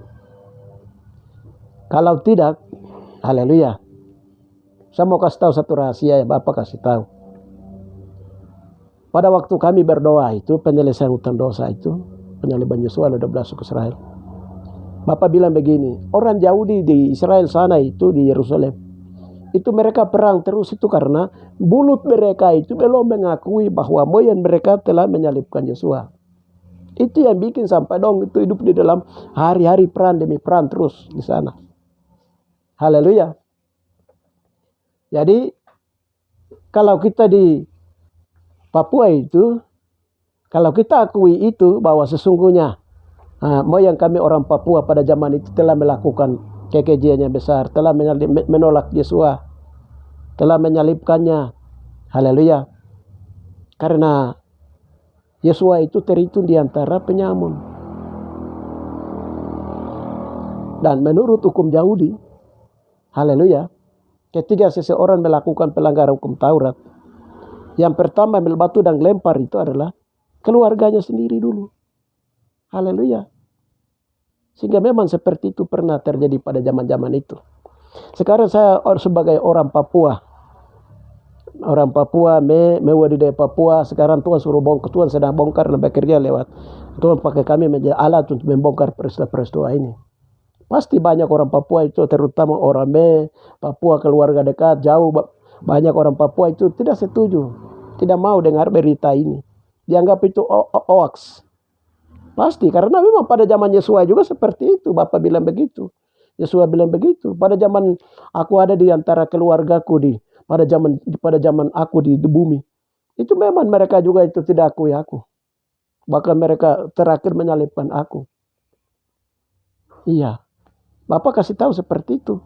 Kalau tidak, haleluya, saya mau kasih tahu satu rahasia ya, Bapak kasih tahu. Pada waktu kami berdoa itu, penyelesaian hutang dosa itu, penyaliban Yosua oleh 12 suku Israel. Bapak bilang begini, orang Yahudi di Israel sana itu, di Yerusalem, itu mereka perang terus itu karena mulut mereka itu belum mengakui bahwa moyang mereka telah menyalibkan Yosua. Itu yang bikin sampai dong itu hidup di dalam hari-hari perang demi perang terus di sana. Haleluya. Jadi kalau kita di Papua itu, kalau kita akui itu bahwa sesungguhnya moyang kami orang Papua pada zaman itu telah melakukan kekejian yang besar, telah menolak Yesua, telah menyalibkannya. Haleluya. Karena Yesua itu terhitung di antara penyamun. Dan menurut hukum Yahudi, haleluya, ketika seseorang melakukan pelanggaran hukum Taurat, yang pertama ambil batu dan lempar itu adalah keluarganya sendiri dulu. Haleluya. Sehingga memang seperti itu pernah terjadi pada zaman-zaman itu. Sekarang saya sebagai orang Papua, mewadidahi Papua, sekarang Tuhan suruh bongkar, Tuhan sedang bongkar dan bekerja lewat Tuhan pakai kami menjadi alat untuk membongkar peristiwa-peristiwa ini. Pasti banyak orang Papua itu, terutama orang Papua keluarga dekat, jauh, banyak orang Papua itu tidak setuju, tidak mau dengar berita ini. Dianggap itu hoax. Pasti, karena memang pada zaman Yesua juga seperti itu. Bapak bilang begitu. Yesua bilang begitu. Pada zaman aku ada di antara keluargaku pada zaman aku di bumi. Itu memang mereka juga itu tidak akui aku. Bahkan mereka terakhir menyalibkan aku. Iya. Bapak kasih tahu seperti itu.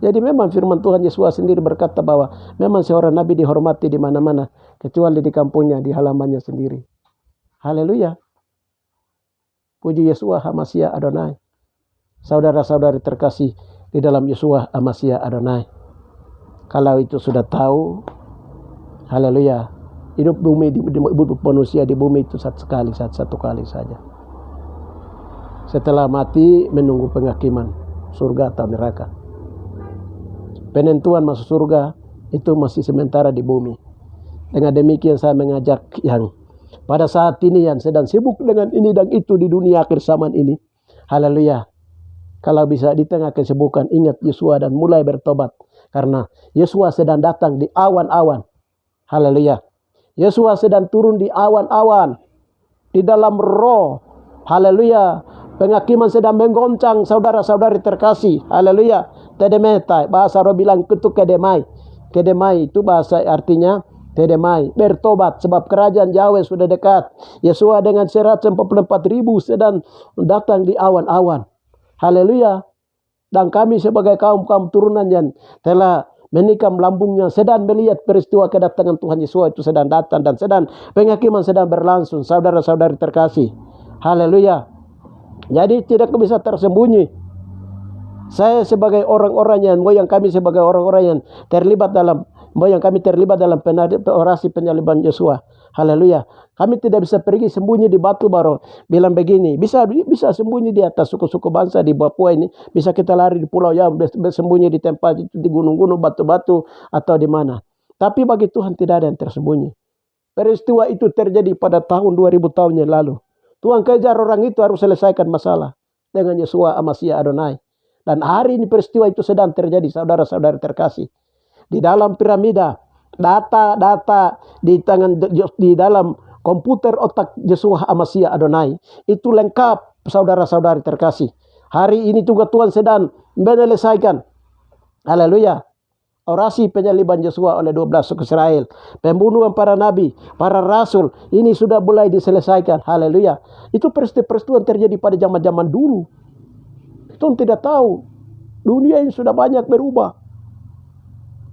Jadi memang firman Tuhan Yesus sendiri berkata bahwa memang seorang nabi dihormati di mana-mana, kecuali di kampungnya, di halamannya sendiri. Haleluya. Puji Yeshua HaMashiach Adonai. Saudara-saudari terkasih di dalam Yeshua HaMashiach Adonai. Kalau itu sudah tahu, haleluya, hidup manusia di bumi itu satu kali saja. Setelah mati menunggu penghakiman surga atau neraka. Penentuan masuk surga itu masih sementara di bumi. Dengan demikian saya mengajak yang pada saat ini yang sedang sibuk dengan ini dan itu di dunia akhir zaman ini. Haleluya. Kalau bisa di tengah kesibukan ingat Yesua dan mulai bertobat. Karena Yesua sedang datang di awan-awan. Haleluya. Yesua sedang turun di awan-awan. Di dalam roh. Haleluya. Penghakiman sedang menggoncang saudara-saudari terkasih. Haleluya. Tedemetai. Bahasa roh bilang ketuk kedemai. Kedemai itu bahasa artinya Tedemai, bertobat sebab kerajaan Yahweh sudah dekat. Yesua dengan 144.000 sedang datang di awan-awan. Haleluya. Dan kami sebagai kaum turunan yang telah menikam lambungnya sedang melihat peristiwa kedatangan Tuhan Yesus itu sedang datang dan sedang penghakiman sedang berlangsung. Saudara-saudari terkasih. Haleluya. Jadi tidak bisa tersembunyi. Saya sebagai orang-orang yang moyang kami sebagai orang-orang yang terlibat dalam orasi penyaliban Yosua. Haleluya. Kami tidak bisa pergi sembunyi di batu baru bilang begini. Bisa sembunyi di atas suku-suku bangsa di Papua ini. Bisa kita lari di pulau ya, sembunyi di tempat itu, di gunung-gunung, batu-batu atau di mana. Tapi bagi Tuhan tidak ada yang tersembunyi. Peristiwa itu terjadi pada tahun 2000 tahun yang lalu. Tuhan kejar orang itu harus selesaikan masalah dengan Yosua, Amasya, Adonai. Dan hari ini peristiwa itu sedang terjadi, saudara-saudara terkasih. Di dalam piramida, data di dalam komputer otak Yosua, Amasya, Adonai itu lengkap, saudara-saudari terkasih. Hari ini juga Tuhan sedang menyelesaikan, haleluya, orasi penyaliban Yosua oleh 12 suku Israel, pembunuhan para nabi, para rasul, ini sudah mulai diselesaikan, haleluya. Itu peristiwa yang terjadi pada zaman-zaman dulu. Tuhan tidak tahu, dunia ini sudah banyak berubah.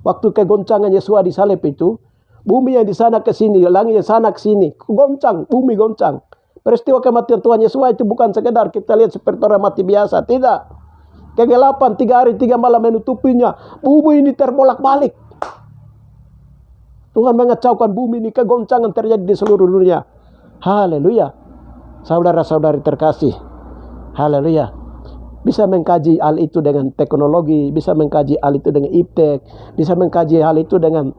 Waktu kegoncangan Yosua di salib itu, bumi yang di sana ke sini, langit yang sana ke sini, goncang, bumi goncang. Peristiwa kematian Tuhan Yosua itu bukan sekedar kita lihat seperti orang mati biasa, tidak. Kegelapan 3 hari 3 malam menutupinya, bumi ini terbolak-balik. Tuhan mengacaukan bumi ini, kegoncangan terjadi di seluruh dunia. Haleluya. Saudara-saudari terkasih, haleluya. Bisa mengkaji hal itu dengan teknologi, bisa mengkaji hal itu dengan iptek, bisa mengkaji hal itu dengan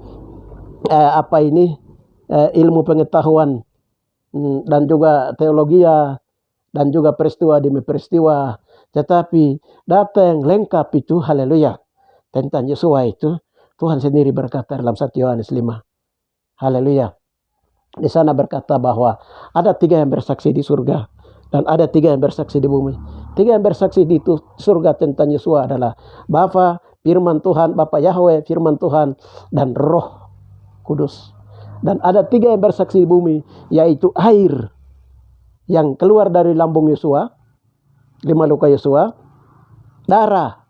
ilmu pengetahuan dan juga teologi dan juga peristiwa demi peristiwa. Tetapi data yang lengkap itu, haleluya, tentang Yosua itu Tuhan sendiri berkata dalam 1 Yohanes 5. Haleluya. Di sana berkata bahwa ada 3 yang bersaksi di surga dan ada 3 yang bersaksi di bumi. 3 yang bersaksi di surga tentang Yosua adalah Bapa, firman Tuhan, Bapa Yahweh, firman Tuhan, dan Roh Kudus. Dan ada 3 yang bersaksi di bumi, yaitu air yang keluar dari lambung Yosua, 5 luka Yosua, darah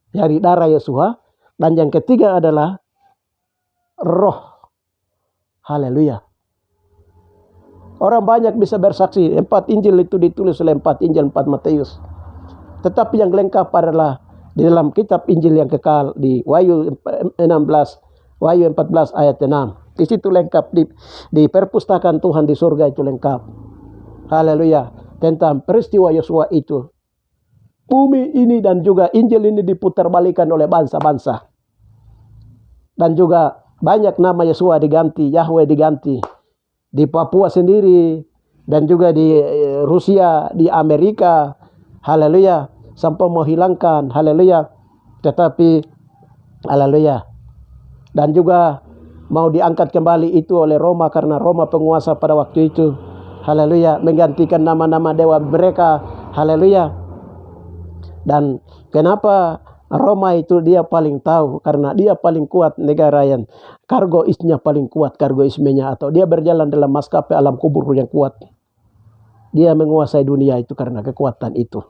dari darah Yosua, dan yang ketiga adalah Roh. Haleluya. Orang banyak bisa bersaksi, 4 Injil itu ditulis oleh 4 Injil, 4 Matius. Tetapi yang lengkap adalah di dalam kitab Injil yang kekal di Wahyu 14 ayat 6. Di situ lengkap, di perpustakaan Tuhan di surga itu lengkap. Haleluya. Tentang peristiwa Yosua itu. Bumi ini dan juga Injil ini diputarbalikkan oleh bangsa-bangsa. Dan juga banyak nama Yosua diganti, Yahweh diganti. Di Papua sendiri dan juga di Rusia, di Amerika, haleluya, sampai mau hilangkan, haleluya. Tetapi haleluya, dan juga mau diangkat kembali itu oleh Roma, karena Roma penguasa pada waktu itu, haleluya, menggantikan nama-nama dewa mereka, haleluya. Dan kenapa Roma itu dia paling tahu? Karena dia paling kuat negara yang kargoisnya paling kuat, kargoismenya, atau dia berjalan dalam maskapai alam kubur yang kuat. Dia menguasai dunia itu karena kekuatan itu.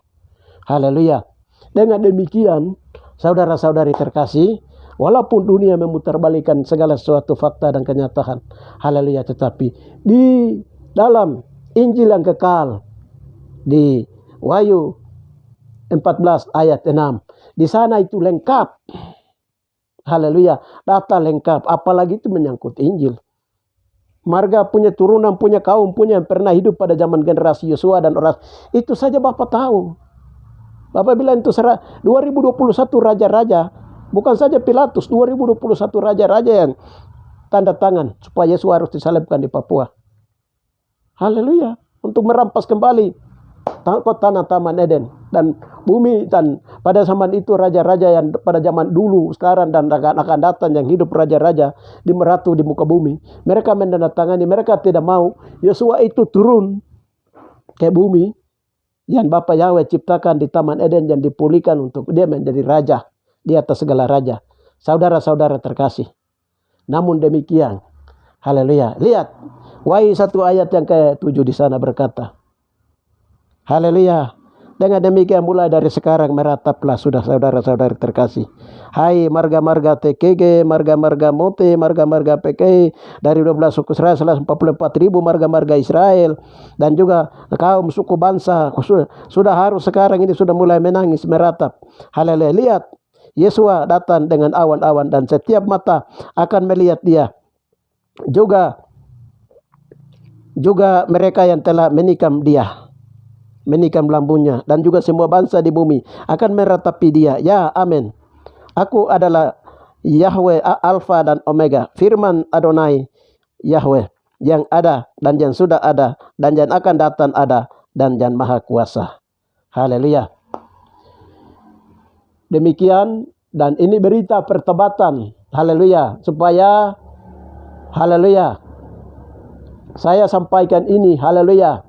Haleluya. Dengan demikian, saudara-saudari terkasih, walaupun dunia memutarbalikkan segala sesuatu fakta dan kenyataan, haleluya, tetapi di dalam Injil yang kekal di Wahyu 14 ayat 6, di sana itu lengkap. Haleluya, data lengkap, apalagi itu menyangkut Injil. Marga punya turunan, punya kaum, punya yang pernah hidup pada zaman generasi Yosua dan orang itu saja Bapak tahu. Bapak bilang itu 2021 raja-raja, bukan saja Pilatus, 2021 raja-raja yang tanda tangan supaya Yesus harus disalibkan di Papua. Haleluya, untuk merampas kembali tanah Taman Eden dan bumi. Dan pada zaman itu raja-raja yang pada zaman dulu, sekarang dan akan datang yang hidup raja-raja di meratu di muka bumi, mereka menandatangani, mereka tidak mau Yosua itu turun ke bumi yang Bapa Yahweh ciptakan di Taman Eden yang dipulihkan untuk dia menjadi raja di atas segala raja. Saudara-saudara terkasih, namun demikian, haleluya, lihat Wahyu 1 ayat yang ke-7 di sana berkata, haleluya, Dengan demikian mulai dari sekarang merataplah sudah saudara-saudari terkasih. Hai marga-marga TKG, marga-marga Mote, marga-marga PKI dari 12 suku Israel 144.000 marga-marga Israel, dan juga kaum suku bangsa sudah harus sekarang ini sudah mulai menangis meratap. Haleluya. Lihat Yesua datang dengan awan-awan dan setiap mata akan melihat dia. Juga mereka yang telah menikam dia, menikam lambungnya, dan juga semua bangsa di bumi akan meratapi dia. Ya, amin. Aku adalah Yahweh Alfa dan Omega, firman Adonai Yahweh, yang ada dan yang sudah ada dan yang akan datang ada dan yang maha kuasa. Haleluya. Demikian, dan ini berita pertobatan. Haleluya. Supaya, haleluya, saya sampaikan ini, haleluya,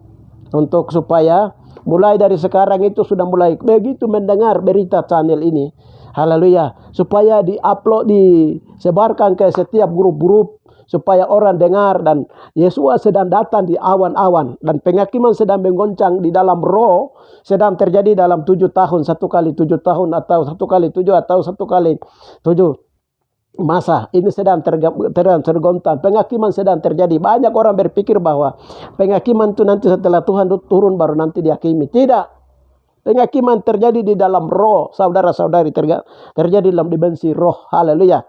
untuk supaya mulai dari sekarang itu sudah mulai begitu mendengar berita channel ini, haleluya, supaya di-upload, disebarkan ke setiap grup-grup, supaya orang dengar, dan Yesus sedang datang di awan-awan, dan penghakiman sedang menggoncang di dalam roh, sedang terjadi dalam 7 tahun, 1 kali 7 tahun, atau 1 kali 7, atau 1 kali 7 masa. Ini sedang tergontang, penghakiman sedang terjadi. Banyak orang berpikir bahwa penghakiman itu nanti setelah Tuhan turun baru nanti dihakimi. Tidak. Penghakiman terjadi di dalam roh, saudara-saudari, terjadi dalam dimensi roh. Haleluya.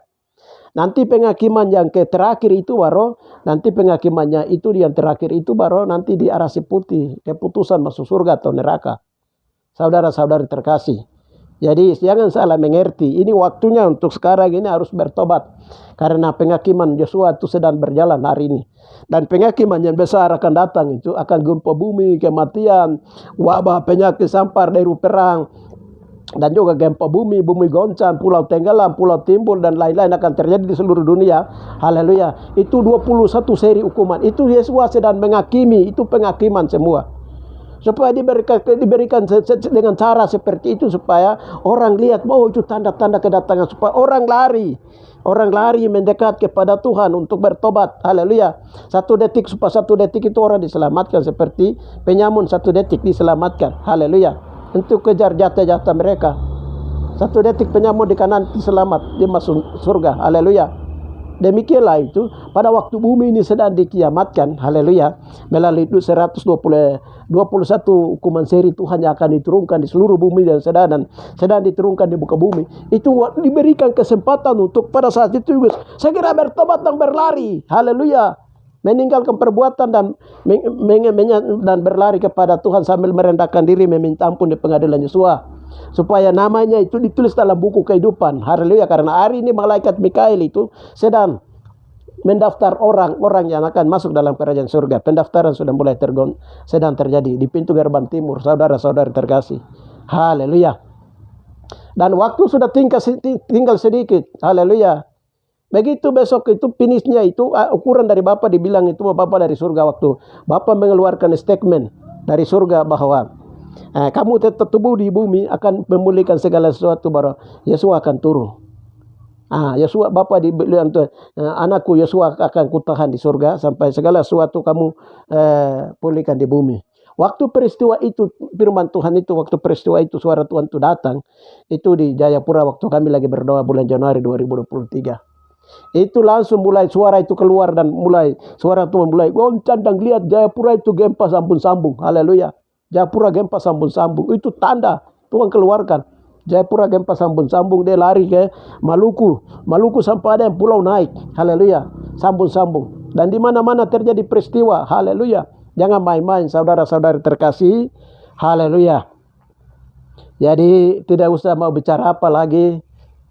Nanti penghakiman yang terakhir itu baru, nanti penghakimannya itu yang terakhir itu baru nanti di arasi putih, keputusan masuk surga atau neraka. Saudara-saudari terkasih. Jadi jangan salah mengerti, ini waktunya untuk sekarang ini harus bertobat. Karena penghakiman Yesua itu sedang berjalan hari ini. Dan penghakiman yang besar akan datang itu akan gempa bumi, kematian, wabah, penyakit, sampar, deru perang. Dan juga gempa bumi, bumi goncang, pulau tenggelam, pulau timbul, dan lain-lain akan terjadi di seluruh dunia. Haleluya. Itu 21 seri hukuman. Itu Yesua sedang menghakimi, itu penghakiman semua. Supaya diberikan dengan cara seperti itu, supaya orang lihat, oh itu tanda-tanda kedatangan, supaya orang lari mendekat kepada Tuhan untuk bertobat. Haleluya. 1 detik, supaya 1 detik itu orang diselamatkan, seperti penyamun 1 detik diselamatkan. Haleluya. Untuk kejar jatah-jatah mereka, 1 detik penyamun di kanan selamat, dia masuk surga. Haleluya. Demikianlah itu pada waktu bumi ini sedang dikiamatkan, haleluya, melalui 121 hukuman seri Tuhan yang akan diturunkan di seluruh bumi dan sedang diturunkan di muka bumi. Itu diberikan kesempatan untuk pada saat itu segera bertobat dan berlari, haleluya, meninggalkan perbuatan dan berlari kepada Tuhan sambil merendahkan diri meminta ampun di pengadilan Yesua, supaya namanya itu ditulis dalam buku kehidupan. Haleluya. Karena hari ini malaikat Mikael itu sedang mendaftar orang-orang yang akan masuk dalam kerajaan surga. Pendaftaran sudah mulai sedang terjadi di pintu gerbang timur, saudara-saudari terkasih. Haleluya. Dan waktu sudah tinggal sedikit. Haleluya. Begitu besok itu finishnya itu ukuran dari Bapa dibilang itu Bapa dari surga, waktu Bapa mengeluarkan statement dari surga bahwa kamu tetap tubuh di bumi akan memulihkan segala sesuatu, baru Yesus akan turun. Yesus Bapa dibilang anakku Yesus akan kutahan di surga sampai segala sesuatu kamu pulihkan di bumi. Waktu peristiwa itu, firman Tuhan itu, waktu peristiwa itu suara Tuhan itu datang, itu di Jayapura waktu kami lagi berdoa bulan Januari 2023. Itu langsung mulai suara itu keluar, dan suara Tuhan mulai goncang, dan lihat Jayapura itu gempa sambung-sambung. Haleluya. Jayapura gempa sambung-sambung. Itu tanda Tuhan keluarkan. Jayapura gempa sambung-sambung, dia lari ke Maluku sampai ada yang pulau naik. Haleluya. Sambung-sambung. Dan di mana-mana terjadi peristiwa. Haleluya. Jangan main-main, saudara-saudari terkasih. Haleluya. Jadi tidak usah mau bicara apa lagi.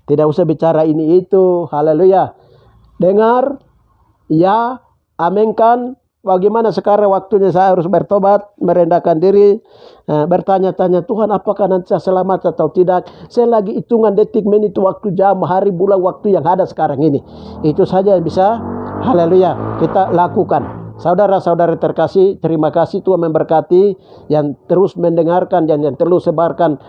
Tidak usah bicara ini itu. Haleluya. Dengar, ya, aminkan. Bagaimana sekarang waktunya saya harus bertobat, merendahkan diri, bertanya-tanya, Tuhan apakah nanti saya selamat atau tidak. Saya lagi hitungan detik, menit, waktu, jam, hari, bulan, waktu yang ada sekarang ini. Itu saja yang bisa, haleluya, kita lakukan. Saudara-saudara terkasih, terima kasih, Tuhan memberkati yang terus mendengarkan dan yang terus sebarkan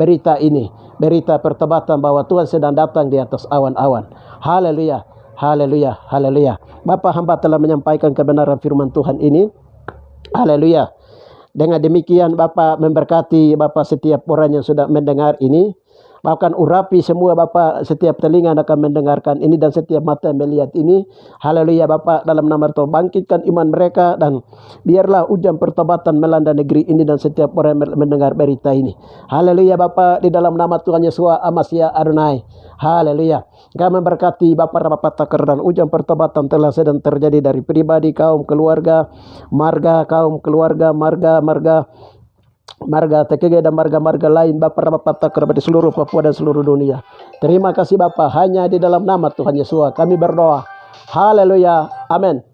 berita ini. Berita pertobatan bahwa Tuhan sedang datang di atas awan-awan. Haleluya, haleluya, haleluya. Bapa, hamba telah menyampaikan kebenaran firman Tuhan ini. Haleluya. Dengan demikian Bapak memberkati Bapak setiap orang yang sudah mendengar ini. Bahkan urapi semua Bapak, setiap telinga akan mendengarkan ini dan setiap mata yang melihat ini. Haleluya Bapak, dalam nama Tuhan bangkitkan iman mereka dan biarlah hujan pertobatan melanda negeri ini dan setiap orang yang mendengar berita ini. Haleluya Bapak, di dalam nama Tuhan Yesus Amasya Adonai. Haleluya. Kami memberkati Bapak Takar dan hujan pertobatan telah sedang terjadi dari pribadi, kaum, keluarga, marga, kaum, keluarga, marga TKG dan marga-marga lain Bapak Takar di seluruh Papua dan seluruh dunia. Terima kasih Bapak, hanya di dalam nama Tuhan Yesus kami berdoa. Haleluya. Amin.